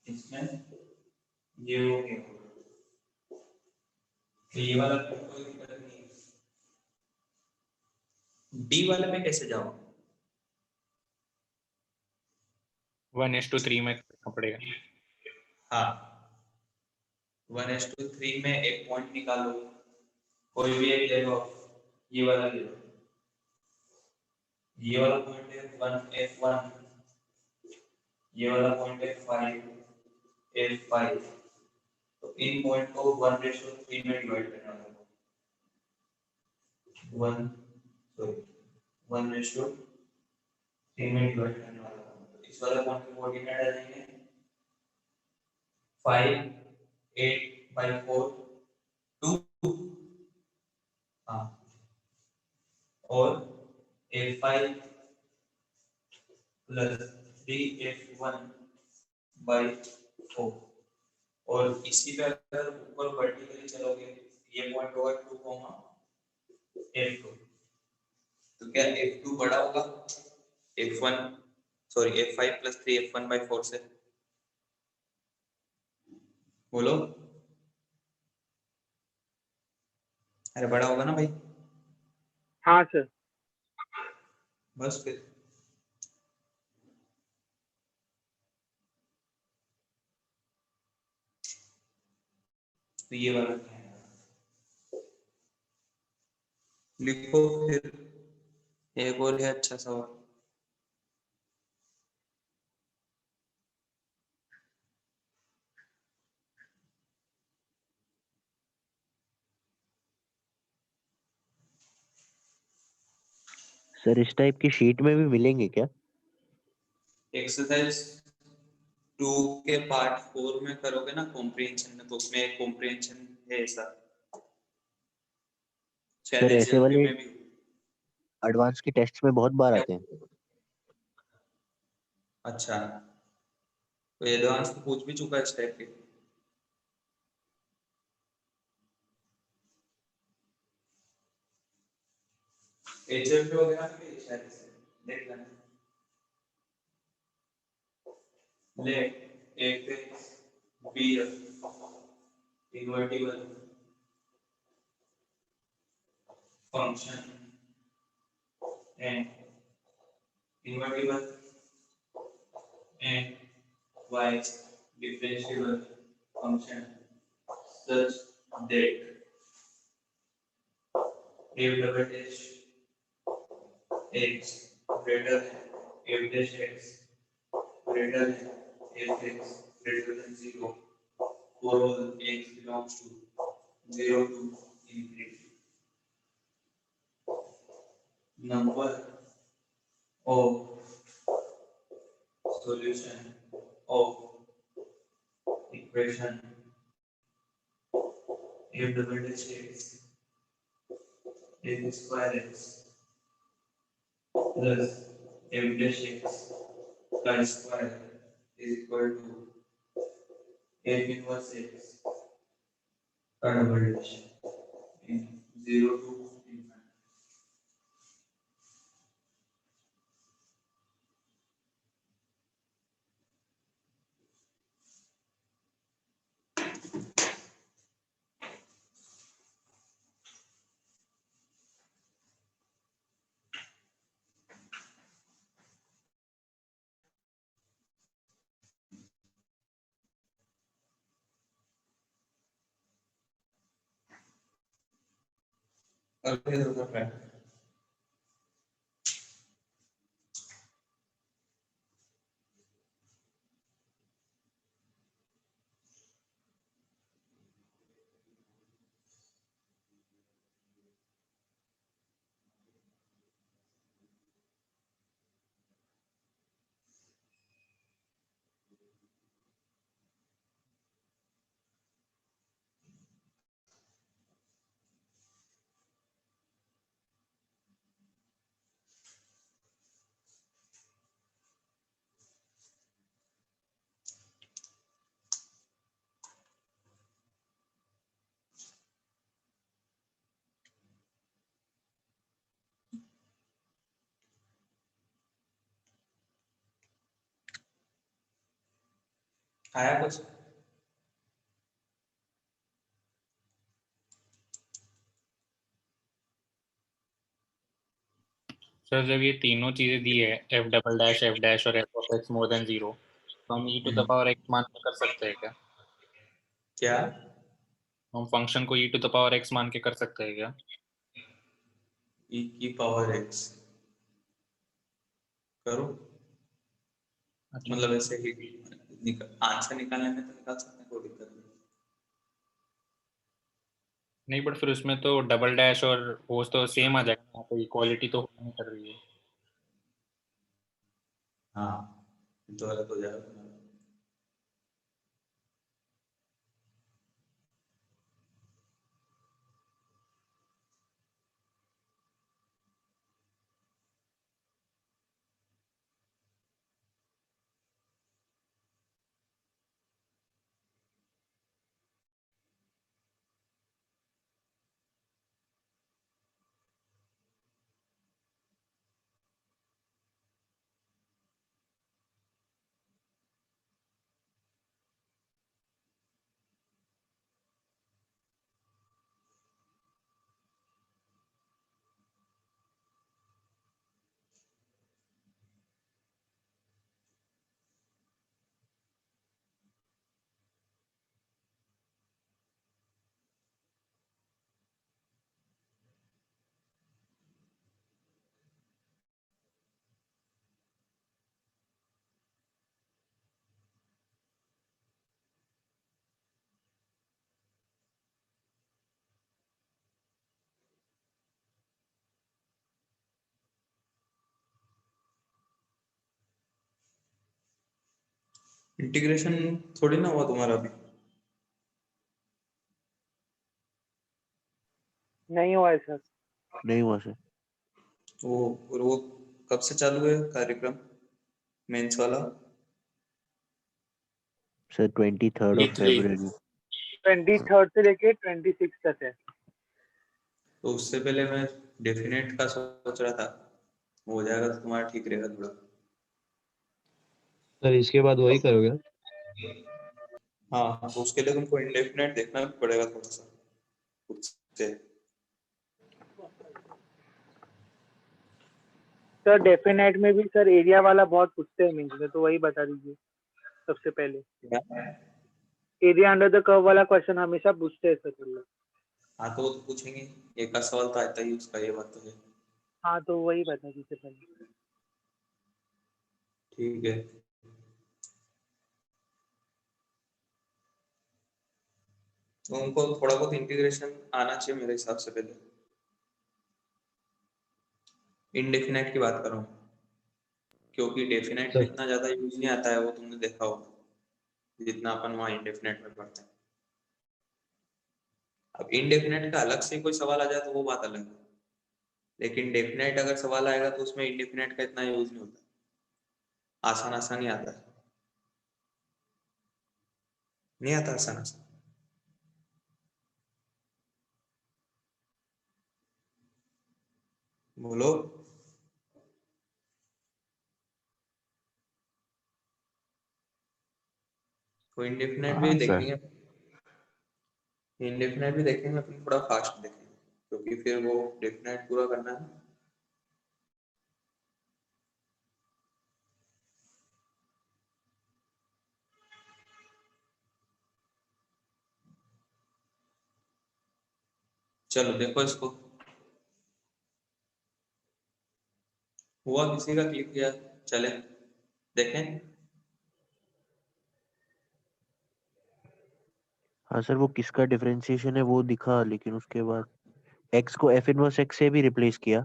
Speaker 1: इसमें, ये हो क्या होगा, तो ये वाला कोई दिक्कत नहीं है। डी वाले में कैसे जाओ?
Speaker 3: 1:3 में करना पड़ेगा।
Speaker 1: हाँ 1:3 में एक पॉइंट निकालो, कोई भी एक ले लो, ये वाला ले लो, ये वाला पॉइंट है 1 f1, ये वाला पॉइंट है 5 f5। तो इन पॉइंट को 1:3 में डिवाइड करना होगा, 1:3 में डिवाइड करने वाला होगा। तो इस वाला पॉइंट के कोऑर्डिनेट आ जाएंगे 5 8 by 4 2, हाँ, और f5 प्लस 3f1 by 4, और इसी पे अगर ऊपर वर्टिकली चलोगे ये पॉइंट होगा 2, f2। तो क्या f2 बड़ा होगा f1 sorry f5 plus 3f1 by 4 से? बोलो, अरे बड़ा होगा ना भाई।
Speaker 6: हाँ सर।
Speaker 1: बस फिर तो ये वाला क्या है? लिखो फिर एक और है अच्छा सवाल।
Speaker 4: सर इस टाइप की शीट में भी मिलेंगे क्या?
Speaker 1: एक्सरसाइज 2 के पार्ट 4 में करोगे ना कॉम्प्रिहेंशन में, तो उसमें एक कॉम्प्रिहेंशन है ऐसा।
Speaker 4: सर ऐसे वाले
Speaker 1: में भी
Speaker 4: एडवांस के टेस्ट में बहुत बार आते हैं।
Speaker 1: अच्छा, तो एडवांस तो पूछ भी चुका है इस टाइप के। एचएफ वगैरह में भी शायद से देख लेना। ले एक be invertible function and invertible and y differentiable function such that f double dash x greater than f dash x greater than f x greater than 0 for all x belongs to 0 to infinity. Number of solution of equation f double dash x x square x plus f dash x chi square is equal to f inverse x का double dash in 0 to infinity. अगले दो का आया कुछ?
Speaker 3: Sir जब ये तीनों चीजें दी है f डैश और f of x more than 0, तो हम e to the power x मान के कर सकते हैं क्या?
Speaker 1: क्या?
Speaker 3: हम फंक्शन को e to the power x मान के कर सकते हैं क्या?
Speaker 1: e की पावर x करो,
Speaker 3: अच्छा,
Speaker 1: मतलब ऐसे ही आंसर निकालने में तो निकाल सकते हैं, कोई दिक्कत नहीं।
Speaker 3: नहीं बट फिर उसमें तो डबल डैश और वो तो सेम आ जाएगा, यहाँ पे इक्वालिटी तो नहीं कर रही है।
Speaker 1: हाँ, तो गलत हो जाएगा। इंटीग्रेशन थोड़ी ना हुआ तुम्हारा अभी।
Speaker 6: नहीं हुआ है सर।
Speaker 4: नहीं हुआ सर।
Speaker 1: और वो कब से चालू है कार्यक्रम मेंस वाला?
Speaker 4: Sir 23rd of
Speaker 2: 23
Speaker 4: February।
Speaker 6: 23rd से लेके 26 तक है।
Speaker 1: तो उससे पहले मैं डेफिनेट का सोच रहा था, हो जाएगा तो तुम्हारा ठीक रहेगा थोड़ा।
Speaker 5: सर इसके बाद वही करोगे?
Speaker 1: हाँ, तो उसके लिए तुमको इंडेफिनेट देखना भी पड़ेगा थोड़ा सा खुद से।
Speaker 6: सर डेफिनेट में भी सर एरिया वाला बहुत पूछते हैं मीन्स में, तो वही बता दीजिए सबसे पहले। एरिया अंडर द कर्व वाला क्वेश्चन हमेशा पूछते हैं सर लोग।
Speaker 1: हाँ तो वो तो पूछेंगे, एक का सवाल तो आता ही उसका, ये बात तो है।
Speaker 6: हाँ तो वही बता दीजिए पहले।
Speaker 1: ठीक है। तो उनको थोड़ा बहुत इंटीग्रेशन आना चाहिए मेरे हिसाब से पहले। इनडेफिनेट की बात कर रहा हूँ, क्योंकि डेफिनेट में
Speaker 5: सर
Speaker 1: इतना ज्यादा यूज नहीं आता है, वो तुमने देखा होगा जितना अपन वहाँ इंडेफिनेट में पढ़ते हैं। अब इनडेफिनेट का अलग से कोई सवाल आ जाए तो वो बात अलग है, लेकिन डेफिनेट अगर सवाल आएगा तो उसमें इनडेफिनेट का इतना यूज नहीं होता, आसान आसान ही आता है, नहीं आता आसान आसान। बोलो। तो इंडेफिनेट भी
Speaker 4: हाँ सर।
Speaker 1: देखेंगे, इंडेफिनेट भी देखेंगे अपन, थोड़ा फास्ट देखेंगे क्योंकि फिर वो डेफिनेट पूरा करना है। चलो देखो इसको, हुआ किसी का क्लिक किया, चले देखें।
Speaker 4: हाँ सर, वो किसका डिफरेंशिएशन है वो दिखा, लेकिन उसके बाद x को f इनवर्स x से भी रिप्लेस किया,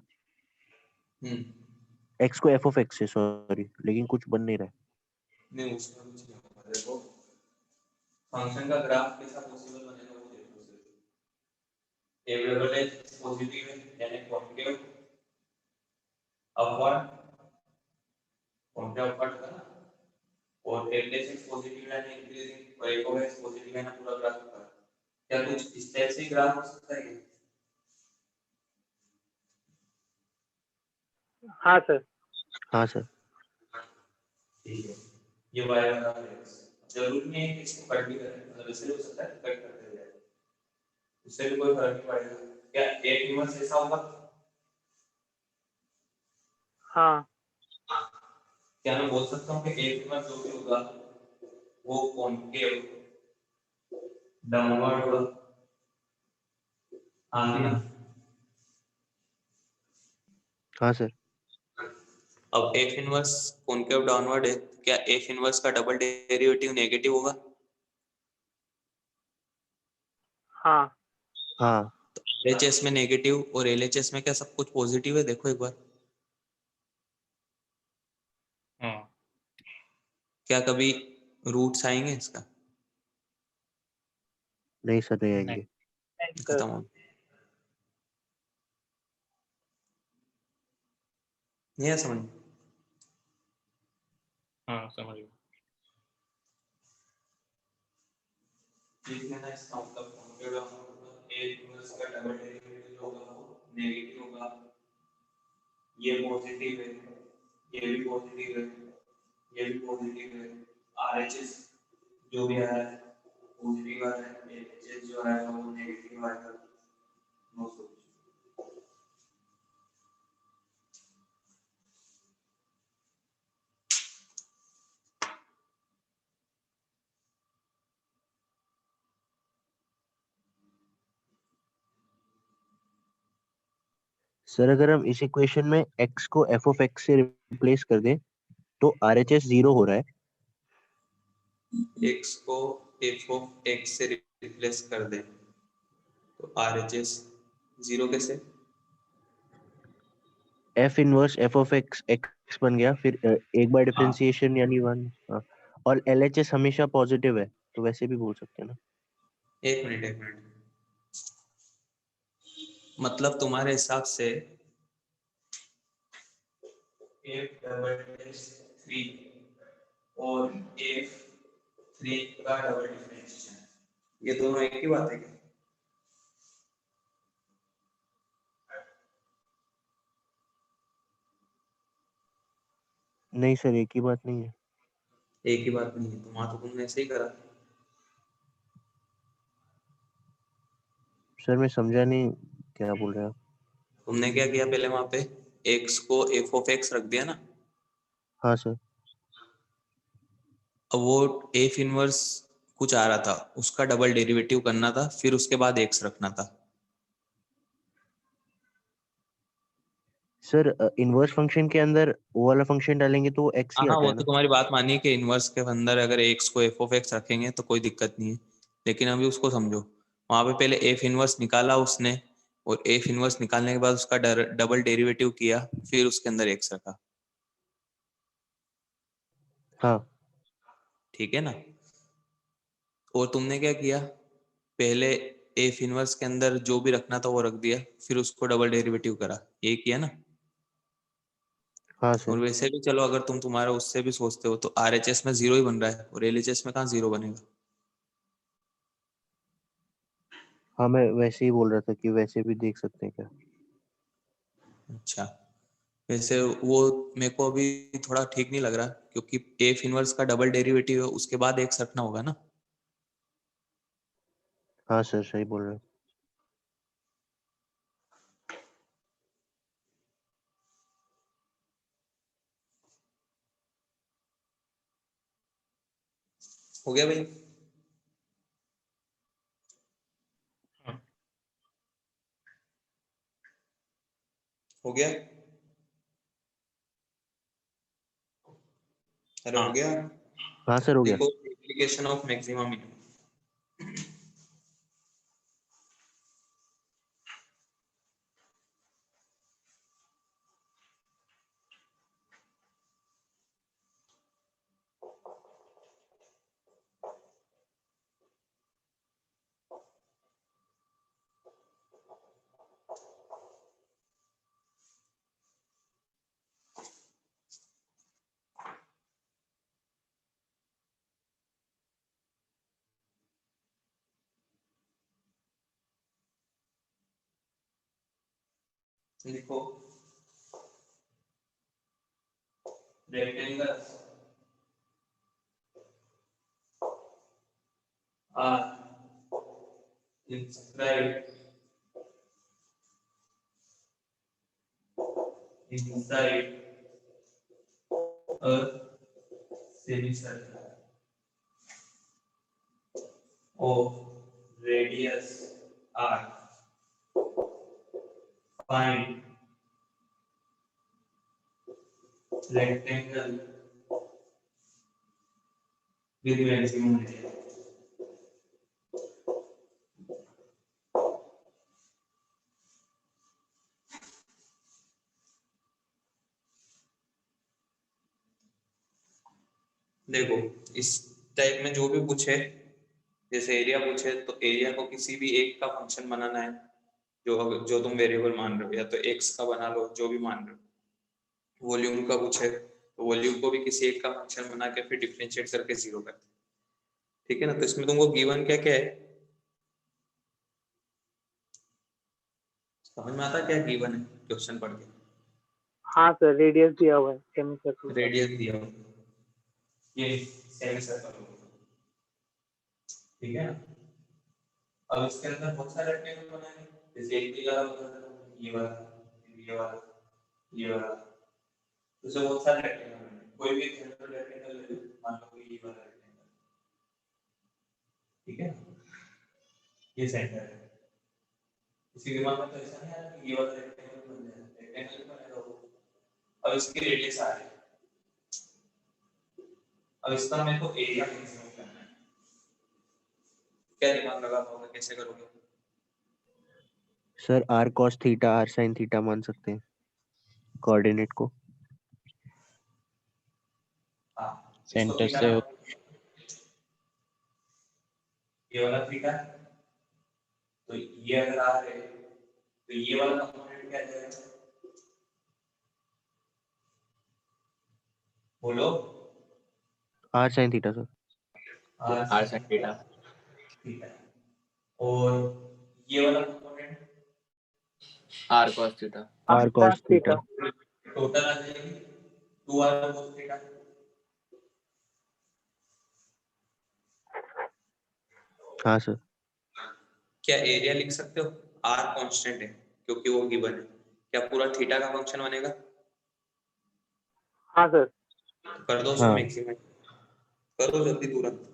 Speaker 4: x को f ऑफ x से, सॉरी, लेकिन कुछ बन नहीं रहा है।
Speaker 1: नहीं उसमें कुछ नहीं होगा। देखो फंक्शन का ग्राफ कैसा पॉसिबल बनेगा वो देखो सिर्फ। ए डबल एच पॉजिटिव है यानी कॉन्केव अपवर्ड, कॉन्केव अपवर्ड का ना, और एल एच पॉजिटिव यानी इंक्रीजिंग, और एक ओएस पॉजिटिव यानी पूरा ग्राफ ऊपर। क्या कुछ इस टाइप से ग्राफ हो सकता है?
Speaker 6: हाँ सर।
Speaker 4: हाँ सर।
Speaker 1: ठीक है, ये वाई वाला है, जरूरी नहीं है कि इसको कट भी करें, मतलब इससे हो सकता है कट करते जाए, उससे भी कोई फर्क नहीं पड़ेगा। क्या एक इनवर्स ऐसा होगा?
Speaker 6: हाँ।
Speaker 1: क्या मैं बोल सकता हूँ कि एक इनवर्स जो भी होगा वो कॉन्केव डाउनवर्ड होगा? हाँ कि ना?
Speaker 4: हाँ सर।
Speaker 1: अब एफ इनवर्स कॉन्केव डाउनवर्ड है, क्या एफ इनवर्स का डबल डेरिवेटिव नेगेटिव होगा?
Speaker 6: हाँ।
Speaker 4: हाँ।
Speaker 1: एलएचएस में नेगेटिव और एलएचएस में क्या सब कुछ पॉजिटिव है? देखो एक बार,
Speaker 3: हाँ
Speaker 1: क्या कभी रूट्स आएंगे इसका?
Speaker 4: नहीं सर, नहीं
Speaker 3: नहीं
Speaker 4: आएंगे।
Speaker 6: सर।
Speaker 1: खत्म हो, नहीं है समझ?
Speaker 3: हाँ समझ गया।
Speaker 1: लिखना है इसका मतलब कॉन्केव डाउनवर्ड, एफ इनवर्स का डबल डेरिवेटिव जो होगा वो नेगेटिव होगा, ये पॉजिटिव है, ये भी पॉजिटिव है, ये भी पॉजिटिव है, आरएचएस जो भी आ रहा है पॉजिटिव आ रहा है, एलएचएस जो आएगा वो नेगेटिव आएगा, नो सॉल्यूशन।
Speaker 4: सर अगर हम इस इक्वेशन में x को f ऑफ x से रिप्लेस कर दें तो RHS 0 हो रहा है।
Speaker 1: x को f ऑफ x से रिप्लेस कर दें तो RHS 0 कैसे?
Speaker 4: f inverse f of x x बन गया, फिर एक बार डिफरेंशिएशन यानी 1, और LHS हमेशा पॉजिटिव है, तो वैसे भी बोल सकते हैं ना।
Speaker 1: एक मिनट, मतलब तुम्हारे हिसाब से F3 और F3 का डबल डिफरेंशिएशन, ये दोनों एक ही बात है क्या?
Speaker 4: नहीं सर, एक ही बात नहीं है।
Speaker 1: एक ही बात नहीं है, तो वहां तो तुमने ऐसे ही करा।
Speaker 4: सर मैं समझा नहीं क्या बोल रहे हैं आप।
Speaker 1: तुमने क्या किया पहले, वहां पे x को f of x रख दिया ना।
Speaker 4: हाँ सर।
Speaker 1: अब वो f इनवर्स कुछ आ रहा था, उसका डबल डेरिवेटिव करना था, फिर उसके बाद x रखना था।
Speaker 4: सर इनवर्स फंक्शन के अंदर वो वाला फंक्शन डालेंगे तो x ही
Speaker 1: हाँ,
Speaker 4: आता
Speaker 1: वो
Speaker 4: है
Speaker 1: तो
Speaker 4: ना।
Speaker 1: तुम्हारी बात मानी कि इनवर्स के अंदर अगर x को f of x रखेंगे तो कोई दिक्कत नहीं है, लेकिन अभी उसको समझो। वहां पे पहले f इनवर्स निकाला उसने, और f इनवर्स निकालने के बाद उसका डबल डेरिवेटिव किया, फिर उसके अंदर x रखा।
Speaker 4: हाँ
Speaker 1: ठीक है ना। और तुमने क्या किया, पहले f इनवर्स के अंदर जो भी रखना था वो रख दिया, फिर उसको डबल डेरिवेटिव करा, ये किया ना।
Speaker 4: हाँ
Speaker 1: और
Speaker 4: सर।
Speaker 1: वैसे भी चलो, अगर तुम तुम्हारा उससे भी सोचते हो तो RHS में 0 ही बन रहा है, और LHS में कहाँ 0 बनेगा।
Speaker 4: हाँ मैं वैसे ही बोल रहा था कि वैसे भी देख सकते हैं क्या।
Speaker 1: अच्छा, वैसे वो मेरे को अभी थोड़ा ठीक नहीं लग रहा, क्योंकि f इनवर्स का डबल डेरिवेटिव है, उसके बाद x रखना होगा ना।
Speaker 4: हाँ सर सही बोल रहे हैं।
Speaker 1: हो गया भाई।
Speaker 3: हाँ।
Speaker 1: हो गया। अरे हो
Speaker 3: हाँ।
Speaker 1: गया।
Speaker 4: हाँ सर हो गया।
Speaker 1: देखो, एप्लीकेशन ऑफ मैक्सिमा मिनिमम। देखो, rectangle are inscribed inside a semicircle of radius r. Find rectangle with maximum area. देखो, इस टाइप में जो भी पूछे, जैसे एरिया पूछे, तो एरिया को किसी भी एक का फंक्शन बनाना है, जो तुम वेरिएबल मान रहे हो, या तो x का बना लो, जो भी मान रहे हो। वॉल्यूम का पूछे तो वॉल्यूम को भी किसी एक का फंक्शन बना के फिर डिफरेंशिएट करके 0 कर दे। ठीक है ना। तो इसमें तुमको गिवन क्या क्या है, समझ में आता क्या गिवन है क्वेश्चन पढ़ के।
Speaker 6: हाँ सर, रेडियस दिया हुआ है सेमी सर्कल का।
Speaker 1: रेडियस दिया हो, ये सेमी सर्कल हो, ठीक है ना। अब इसके अंदर बहुत सारे रेक्टेंगल बनाएंगे, जैसे एक दिया होगा ये वाला, ये वाला, ये वाला, तो इससे बहुत सारे रेक्टेंगल बनाएंगे। कोई भी सेंट्रल रेक्टेंगल ले लो, मान लो ये वाला रेक्टेंगल, ठीक है। ये सेंटर है, इसी दिमाग में तो ऐसा नहीं आया कि ये वाला रेक्टेंगल बन जाए, रेक्टेंगल बनेगा वो। अब इसकी रेडियस आ रही है, अब इसका मेरे को एरिया मैक्सिमम करना है। क्या दिमाग लगा पाओगे, कैसे करोगे?
Speaker 4: Sir r cos theta r sin theta मान सकते हैं कोऑर्डिनेट को।
Speaker 1: हाँ, इसको
Speaker 3: सेंटर
Speaker 1: थीटा
Speaker 3: से
Speaker 1: मान लो। ये वाला थीटा, तो ये अगर आर है तो ये वाला कंपोनेंट क्या आ जाएगा, बोलो।
Speaker 4: r sin theta sir.
Speaker 2: r sin theta.
Speaker 1: Theta, और ये वाला component
Speaker 2: r cos theta.
Speaker 4: r cos theta.
Speaker 1: Total आ जाएगी 2r cos थीटा।
Speaker 4: हाँ सर।
Speaker 1: क्या एरिया लिख सकते हो, आर कांस्टेंट है क्योंकि वो गिवन है, क्या पूरा थीटा का फंक्शन बनेगा?
Speaker 6: हाँ सर।
Speaker 1: कर दो उसको
Speaker 4: हाँ।
Speaker 1: मैक्सिमम, करो जल्दी तुरंत।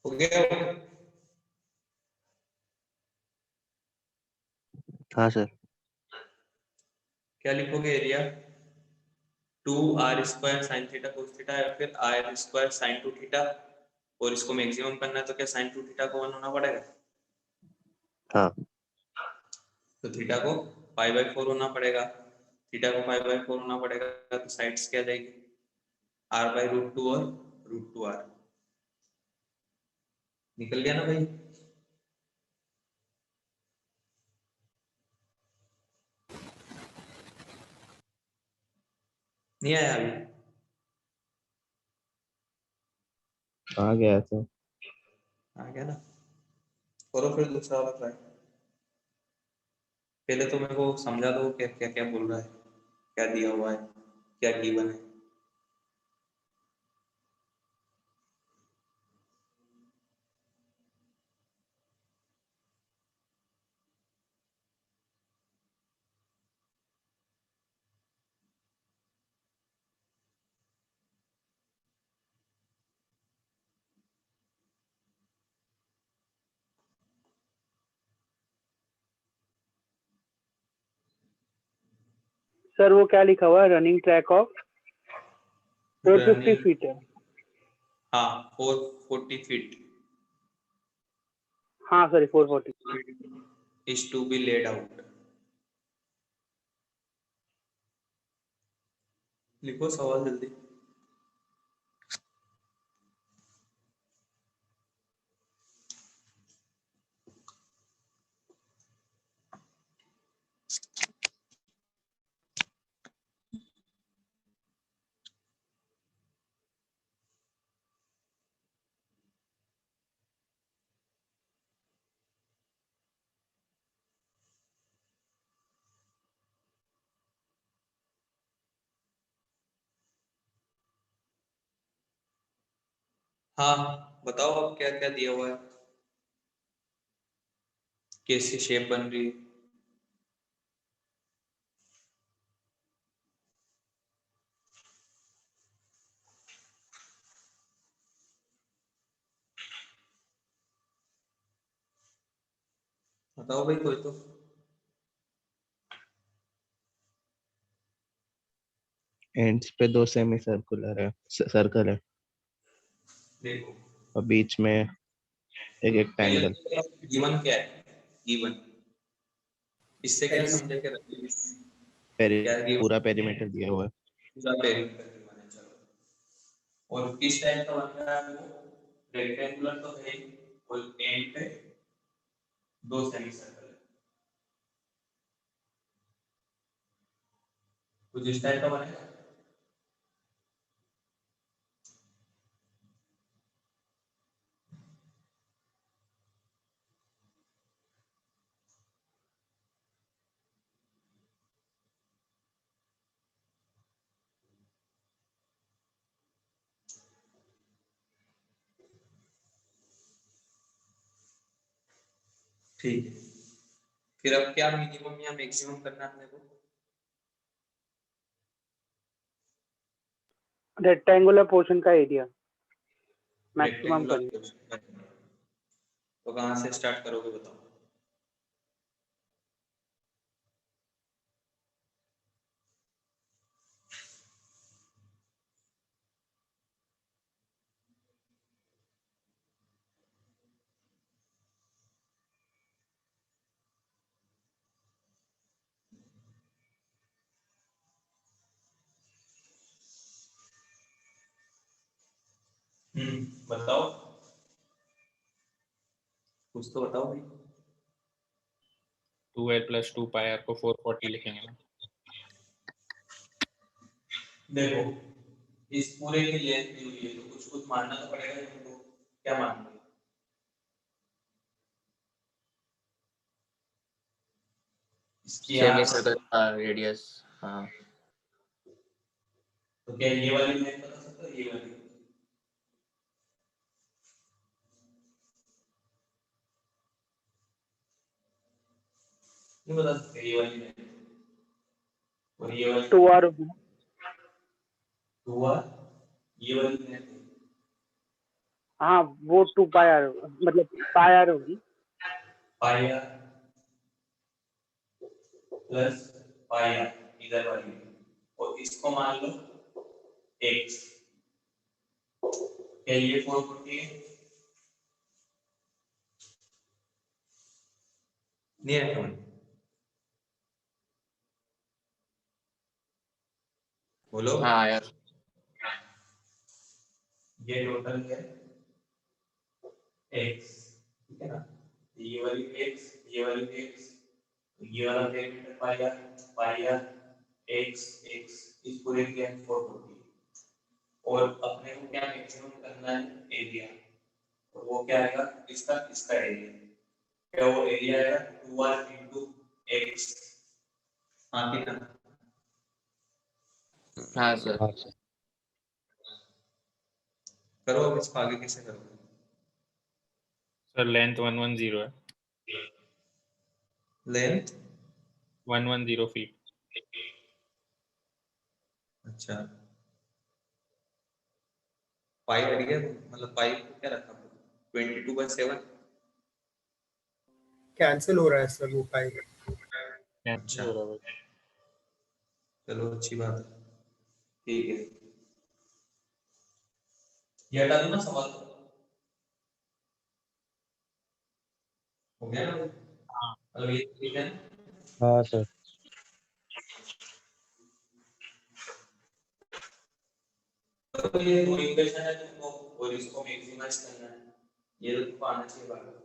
Speaker 1: हो गया?
Speaker 4: हाँ सर।
Speaker 1: क्या लिखोगे area, 2r square sine theta cos theta या फिर r स्क्वायर साइन 2 थीटा, और इसको मैक्सिमम करना है तो क्या साइन 2 थीटा को 1 होना पड़ेगा,
Speaker 4: हाँ।
Speaker 1: तो थीटा को पाई बाय 4 होना पड़ेगा, थीटा को पाई बाय 4 होना पड़ेगा, तो साइड्स क्या जाएगी, r बाय रूट 2 और रूट 2r। निकल गया ना भाई? नहीं आया अभी?
Speaker 5: आ गया सर।
Speaker 1: आ गया ना? करो फिर दूसरा वाला ट्राई। पहले तो मेरे को समझा दो क्या क्या क्या बोल रहा है, क्या दिया हुआ है, क्या गिवन है।
Speaker 6: सर वो क्या लिखा हुआ है, रनिंग ट्रैक ऑफ 450 फीट है।
Speaker 1: हाँ 440 फीट
Speaker 6: हाँ sir 440।
Speaker 1: is to be laid out। लिखो सवाल जल्दी। हाँ बताओ अब क्या क्या दिया हुआ है, कैसी शेप बन रही है। बताओ भाई कोई तो।
Speaker 5: एंड्स पे 2 सेमी सर्कुलर है, सर्कल है,
Speaker 1: देखो
Speaker 5: और बीच में एक रेक्टेंगल।
Speaker 1: गिवन क्या है, गिवन इससे क्या समझे कि क्या है गिवन,
Speaker 5: पूरा पेरीमीटर दिया हुआ है।
Speaker 1: पूरा पेरिमीटर गिवन है। चलो और किस टाइप का बन रहा है वो, रेक्टेंगुलर तो है ही, और एंड पे 2 सेमी सर्कल है, कुछ इस टाइप का बनेगा। ठीक है, फिर अब क्या मिनिमम या मैक्सिमम करना है अपने को।
Speaker 6: रेक्टेंगुलर पोर्शन का एरिया मैक्सिमम
Speaker 1: रेक्टेंगुलर
Speaker 6: करिए।
Speaker 1: पोर्शन, तो कहाँ से स्टार्ट करोगे बताओ। बताओ, कुछ तो बताओ भाई।
Speaker 3: 2l + 2 पाई r को 440 लिखेंगे ना।
Speaker 1: देखो इस पूरे की लेंथ दी हुई है तो कुछ कुछ मानना तो पड़ेगा तुमको, क्या मानोगे। इसकी
Speaker 2: सेमी
Speaker 1: आप
Speaker 2: सर्कल का रेडियस। हाँ
Speaker 1: तो क्या ये वाली लेंथ बता सकते हो, ये वाली नहीं बता सकते, ये वाली लेंथ और ये वाली
Speaker 6: 2r
Speaker 1: 2r, ये वाली लेंथ
Speaker 6: हाँ वो 2 पाई r मतलब पाई r होगी।
Speaker 1: पाई r प्लस पाई r इधर वाली, और इसको मान लो x, क्या ये 440 है, नहीं है समझ, बोलो।
Speaker 2: हाँ यार,
Speaker 1: ये टोटल है x, ठीक है ना, ये वाली x, ये वाली x, ये वाला पेरीमीटर पाई r x x, इस पूरे की लेंथ 440, और अपने को क्या मैक्सिमम करना है एरिया, और वो क्या आएगा इसका एरिया, क्या वो एरिया आएगा 2r into x। हाँ ठीक है,
Speaker 2: हाँ सर।
Speaker 1: करो अब इसको आगे कैसे करोगे।
Speaker 3: सर लेंथ 110 है,
Speaker 1: लेंथ
Speaker 3: 110 फीट।
Speaker 1: अच्छा, पाई हट गया, मतलब पाई को क्या रखा 22/7।
Speaker 8: कैंसिल हो रहा है सर वो पाई।
Speaker 1: अच्छा
Speaker 3: हो रहा है।
Speaker 1: चलो अच्छी बात है, ठीक है, ये हटा दो ना सवाल, हो गया ना, मतलब ये ठीक है ना।
Speaker 5: हाँ सर।
Speaker 1: तो ये दो इक्वेशन है तुमको, और इसको मैक्सिमाइज करना है, ये तो तुमको आना चाहिए बात।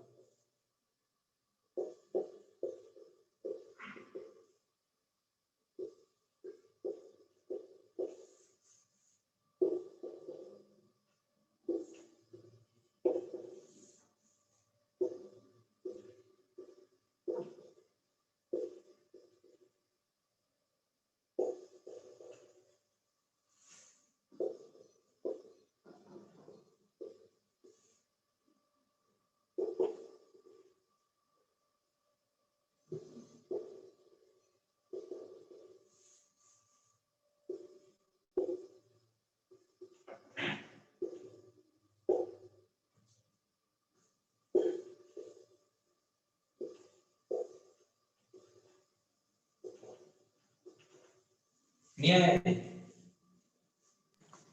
Speaker 1: नहीं आया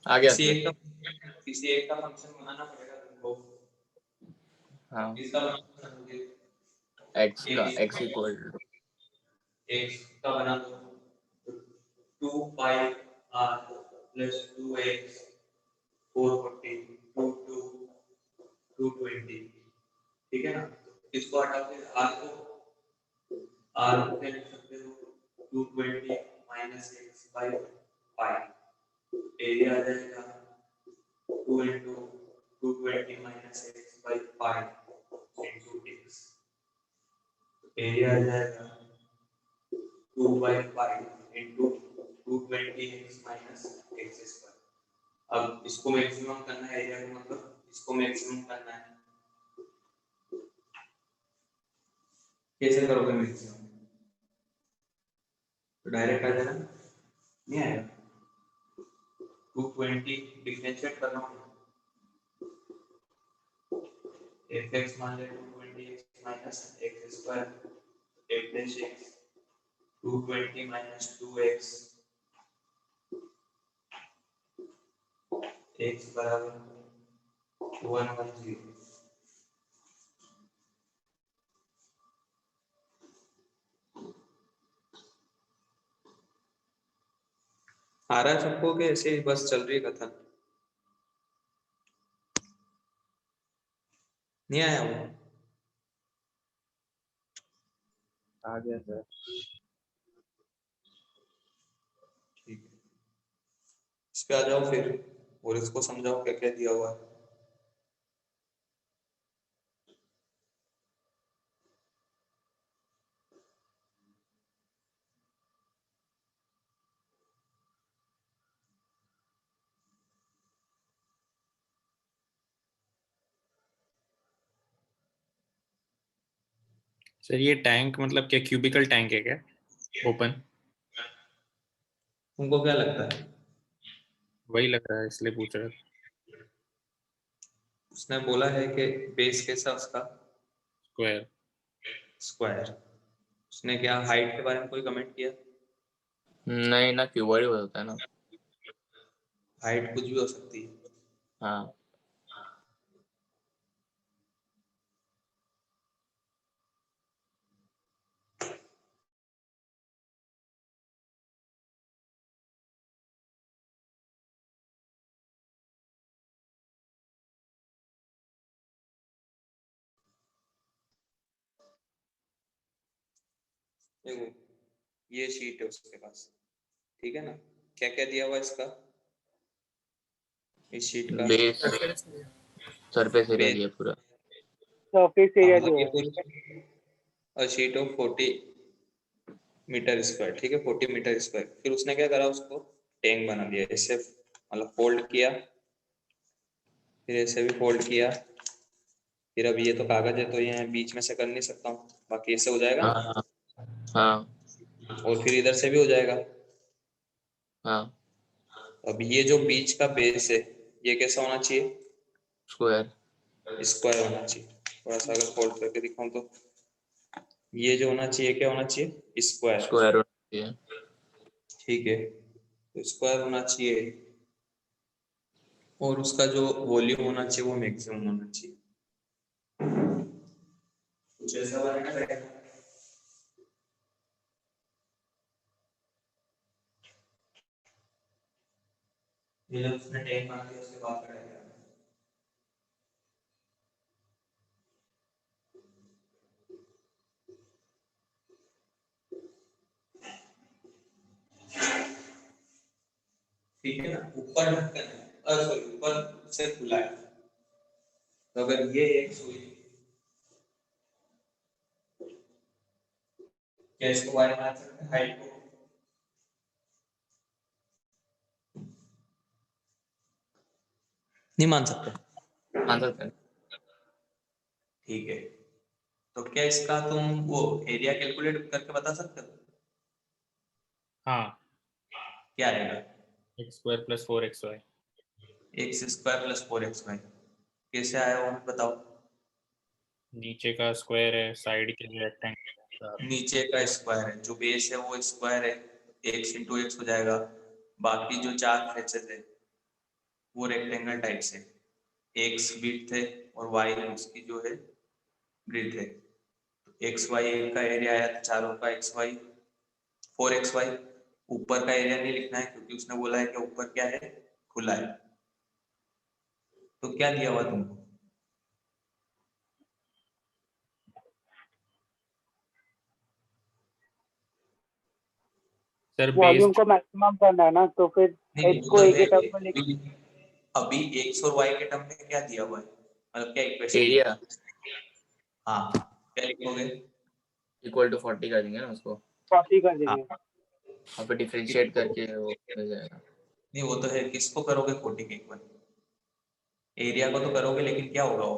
Speaker 2: आ गया
Speaker 1: किसी
Speaker 2: सर।
Speaker 1: एक का फंक्शन बनाना पड़ेगा तुमको।
Speaker 2: हाँ
Speaker 1: इसका फंक्शन मुझे
Speaker 2: x का x इक्वल
Speaker 1: x का बना दो 2 pi r plus 2x 440 220 ठीक है ना। इसको हटा के r को लिख सकते हो 220 minus x by pi area आ जाएगा 2 into 220 minus x by pi into x area आ जाएगा 2 by pi into 220x minus x square। अब इसको मैक्सिमम करना है एरिया का मतलब इसको मैक्सिमम करना है। कैसे करोगे मैक्सिमम? तो डायरेक्ट आ जाएगा नहीं आएगा 220 डिफरेंशिएट करना होगा fx मान ले 220x minus x square f dash x 220 minus 2x x बराबर 110 आ रहा है सबको कि ऐसे ही बस चल रही है कथा? नहीं आया वो?
Speaker 5: आ गया सर।
Speaker 1: ठीक है इस पे आ जाओ फिर और इसको समझाओ क्या क्या दिया हुआ है।
Speaker 3: सर ये टैंक मतलब क्या क्यूबिकल टैंक है क्या ओपन?
Speaker 1: तुमको क्या लगता है?
Speaker 3: वही लग रहा है इसलिए पूछ रहा था।
Speaker 1: उसने बोला है कि बेस कैसा उसका
Speaker 3: स्क्वायर।
Speaker 1: स्क्वायर। उसने क्या हाइट के बारे में कोई कमेंट किया?
Speaker 2: नहीं ना क्यूबॉइड होता है ना।
Speaker 1: हाइट कुछ भी हो सकती है।
Speaker 2: हाँ
Speaker 1: देखो ये शीट है उसके पास ठीक है ना। क्या क्या दिया हुआ है इसका इस शीट का?
Speaker 2: बेस सरफेस एरिया दिया पूरा।
Speaker 6: सरफेस एरिया जो है
Speaker 1: a sheet of 40 meter square ठीक है 40 मीटर स्क्वायर। फिर उसने क्या करा उसको टैंक बना दिया। इससे मतलब फोल्ड किया फिर ऐसे भी फोल्ड किया फिर अब ये तो कागज है तो ये बीच में से कर नहीं सकता हूँ बाकी ऐसे हो जाएगा
Speaker 2: हाँ
Speaker 1: ना।
Speaker 2: हाँ
Speaker 1: और फिर इधर से भी हो जाएगा।
Speaker 2: हाँ
Speaker 1: अब ये जो बीच का बेस है ये कैसा होना चाहिए?
Speaker 2: स्क्वायर
Speaker 1: स्क्वायर होना चाहिए। थोड़ा सा अगर फोल्ड करके दिखाऊं तो ये जो होना चाहिए क्या होना चाहिए? स्क्वायर।
Speaker 2: स्क्वायर होती है।
Speaker 1: ठीक है तो स्क्वायर होना चाहिए और उसका जो वॉल्यूम होना चाहिए वो मैक्सिमम होना चाहिए। कुछ ऐसा बनाना पड़ेगा। ये जब उसने टैंक बना दिया उसके बाद करेंगे। ठीक है ना। ऊपर ढक्कन है सॉरी ऊपर से खुला है तो अगर ये एक सुई क्या इसको वाई मान सकते हैं हाइट को? नहीं मान सकते।
Speaker 2: मान सकते हैं।
Speaker 1: ठीक है तो क्या इसका तुम वो एरिया कैलकुलेट करके बता सकते हो?
Speaker 3: हाँ
Speaker 1: क्या आएगा?
Speaker 3: X square plus 4xy।
Speaker 1: X square plus 4xy कैसे आया वो बताओ?
Speaker 3: नीचे का स्क्वायर है साइड के लिए रेक्टेंगल।
Speaker 1: नीचे का स्क्वायर है जो बेस है वो स्क्वायर है एक्स इंटू एक्स हो जाएगा बाकी जो 4 फेसेस है वो रेक्टेंगल टाइप से, एक्स विड्थ है और वाई उसकी जो है ब्रीथ है। तो एक्स वाई का एरिया आया था चारों का एक्स वाई 4xy। ऊपर का एरिया नहीं लिखना है क्योंकि उसने बोला है कि ऊपर क्या है, खुला है। तो क्या दिया हुआ तुमको?
Speaker 3: सर
Speaker 6: वॉल्यूम
Speaker 3: बेस्ड
Speaker 6: को मैक्सिमम करना है ना, तो फिर
Speaker 1: नहीं
Speaker 6: एक्स
Speaker 1: वो
Speaker 6: को
Speaker 1: तो
Speaker 6: एक
Speaker 1: है,
Speaker 6: ही टर्म में लिख।
Speaker 1: अभी एक्स और वाई के टर्म में क्या दिया हुआ है, मतलब क्या इक्वेशन?
Speaker 2: एरिया
Speaker 1: हाँ, क्या लिखोगे?
Speaker 2: इक्वल टू 40 कर देंगे ना उसको,
Speaker 6: 40 कर
Speaker 1: हाँ,
Speaker 6: देंगे।
Speaker 2: और फिर डिफरेंशिएट करके वो मिल जाएगा।
Speaker 1: नहीं वो तो है, किसको करोगे 40 के इक्वल? एरिया को तो करोगे, लेकिन क्या होगा वो?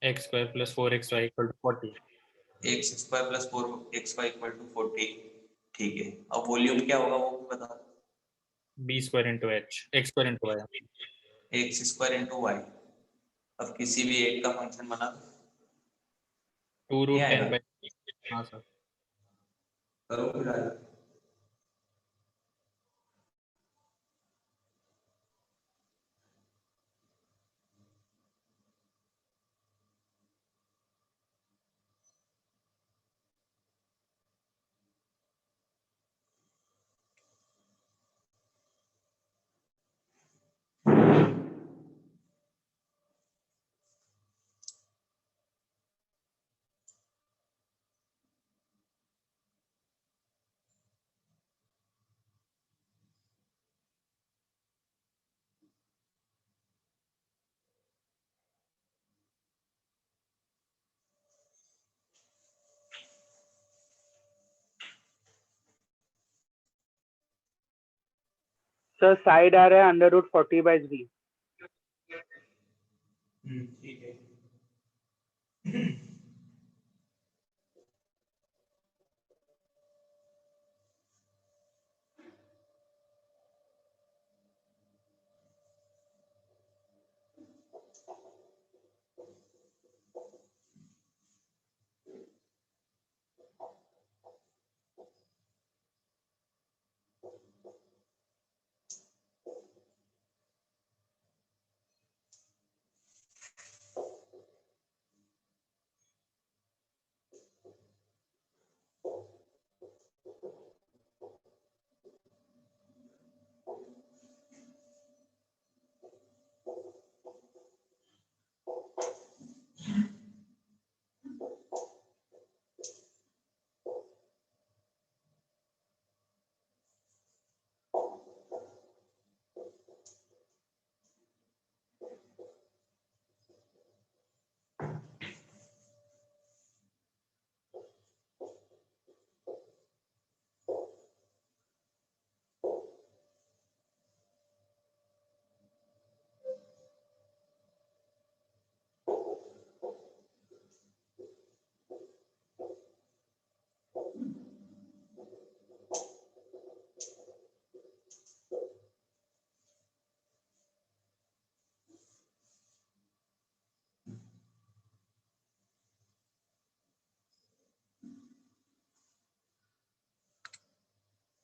Speaker 3: X square plus 4xy equal to 40।
Speaker 1: X square plus 4xy equal to 40। ठीक है, अब वॉल्यूम क्या होगा वो भी बताओ।
Speaker 3: B square into H, x square into y.
Speaker 1: X square into y. अब किसी भी एक का फंक्शन बना दो,
Speaker 3: 2
Speaker 1: नहीं
Speaker 3: रूट
Speaker 1: आएगा?
Speaker 3: 10 बाई। हाँ सर।
Speaker 1: करो फिर आएगा।
Speaker 6: सर साइड आ रहा है √40/3।
Speaker 1: ठीक है।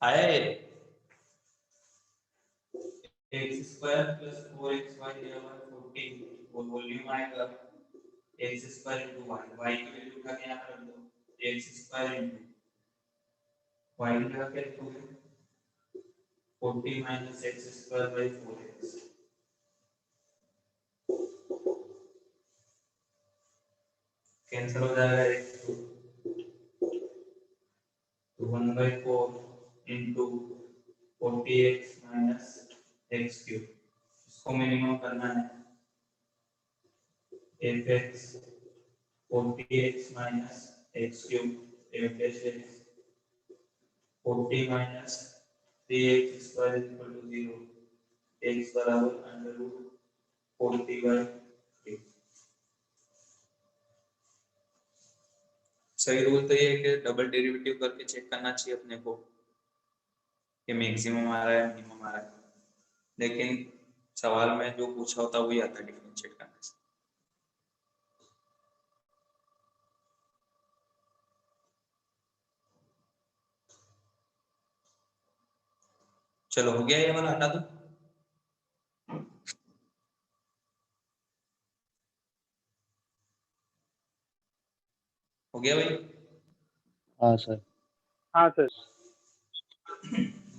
Speaker 1: आया ये एक्स स्क्वायर प्लस 4xy दिया हुआ है 40 और वॉल्यूम आएगा x square into y. Y की वैल्यू उठा के यहाँ रख दो, एक्स स्क्वायर इंटू वाई लगा के रखोगे 40 minus x square by 4x। Cancel हो जाएगा एक तो 1/4 into 40x minus x cube. इसको मिनिमम करना है, fx 40x minus x cube f dash x 40 minus 3x square equal to 0, x बराबर अंडर रूट 40/3। सही रूल तो ये है कि डबल डेरिवेटिव करके चेक करना चाहिए अपने को कि मैक्सिमम आ रहा है मिनिमम आ रहा है, लेकिन सवाल में जो पूछा होता वही आता है डिफरेंशिएट करने से। चलो हो गया, ये वाला हटा दो। हो गया भाई?
Speaker 5: हाँ सर।
Speaker 6: हाँ सर।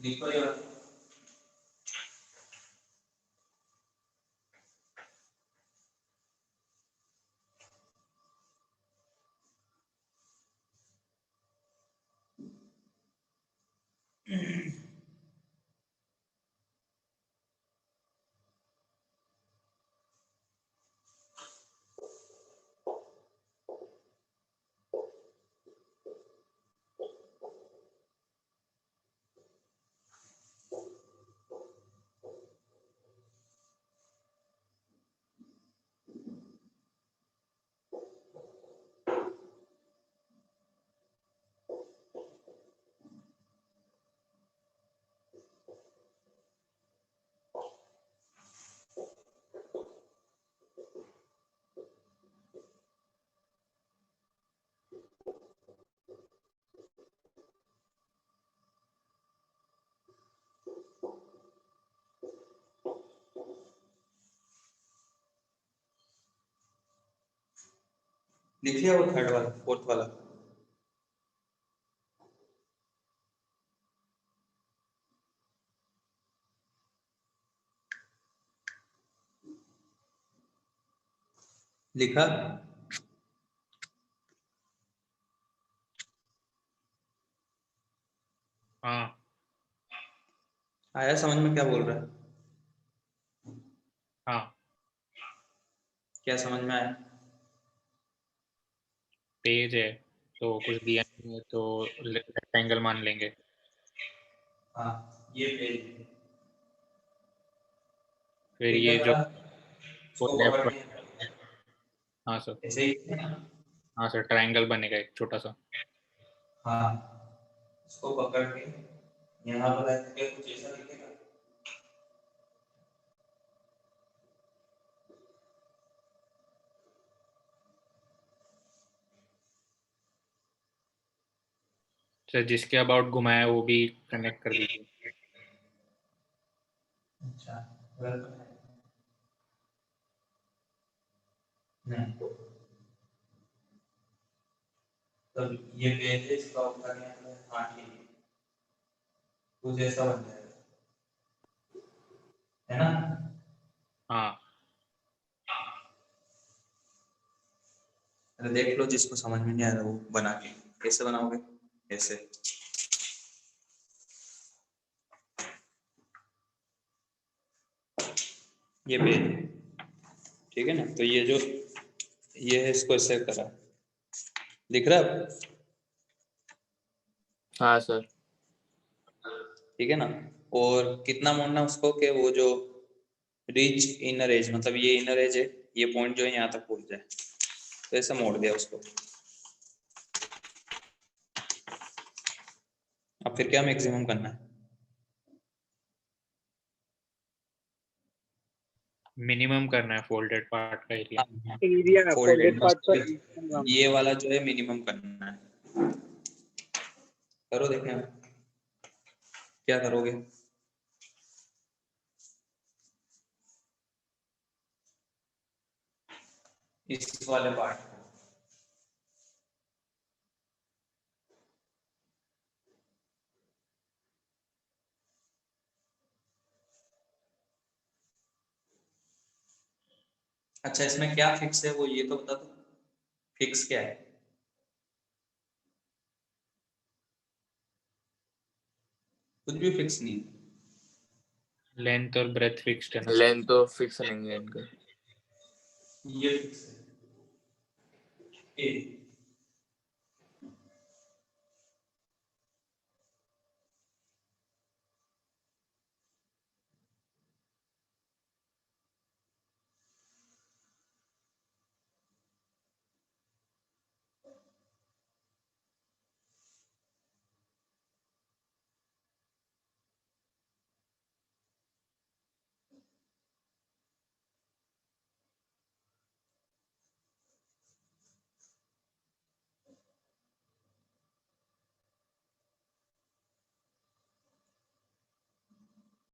Speaker 1: लिखो ये वाला। लिख लिया वो थर्ड वाला, फोर्थ वाला? लिखा?
Speaker 3: हाँ
Speaker 1: आया समझ में क्या बोल रहा है?
Speaker 3: हाँ,
Speaker 1: क्या समझ में आया?
Speaker 3: पेज है तो कुछ दिया नहीं है तो रेक्टेंगल मान लेंगे।
Speaker 1: हाँ ये पेज
Speaker 3: फिर
Speaker 1: कितना
Speaker 3: ये जो
Speaker 1: करा,
Speaker 3: वो
Speaker 1: उसको पकड़
Speaker 3: लेफ्ट।
Speaker 1: के
Speaker 3: हाँ सर।
Speaker 1: ऐसे ही है ना?
Speaker 3: हाँ सर, ट्रायंगल बनेगा एक छोटा सा।
Speaker 1: हाँ उसको पकड़ के यहाँ पर रख के कुछ ऐसा लिखेगा।
Speaker 3: सर जिसके अबाउट घुमाया वो भी कनेक्ट कर दीजिए।
Speaker 1: अच्छा गलत है। नहीं तो ये पेज है, इसका ऊपर है। हाँ ठीक है, कुछ ऐसा बन जाएगा, है ना?
Speaker 3: हाँ
Speaker 1: अरे देख लो, जिसको समझ में नहीं आ रहा वो बना के कैसे बनाओगे? ऐसे ये पेज, ठीक है ना? तो ये जो ये है, इसको ऐसे करा, दिख रहा है?
Speaker 2: हाँ सर।
Speaker 1: ठीक है ना? और कितना मोड़ना उसको कि वो जो रीच इनर एज, मतलब ये इनर एज है, ये पॉइंट जो है यहाँ तक पहुंच जाए, तो ऐसे मोड़ दिया उसको। अब फिर क्या मैक्सिमम करना है?
Speaker 3: मिनिमम करना है फोल्डेड पार्ट का area.
Speaker 6: Area folded
Speaker 1: folded,
Speaker 6: part पर
Speaker 1: ये वाला जो है मिनिमम करना है। करो, देखें क्या करोगे। इस वाले पार्ट को अच्छा, इसमें क्या फिक्स है वो ये तो बता दो, फिक्स क्या है? कुछ भी फिक्स नहीं है।
Speaker 3: लेंथ और ब्रेथ फिक्स्ड है ना।
Speaker 2: लेंथ तो फिक्स नहीं है इनका।
Speaker 1: ये फिक्स है। ए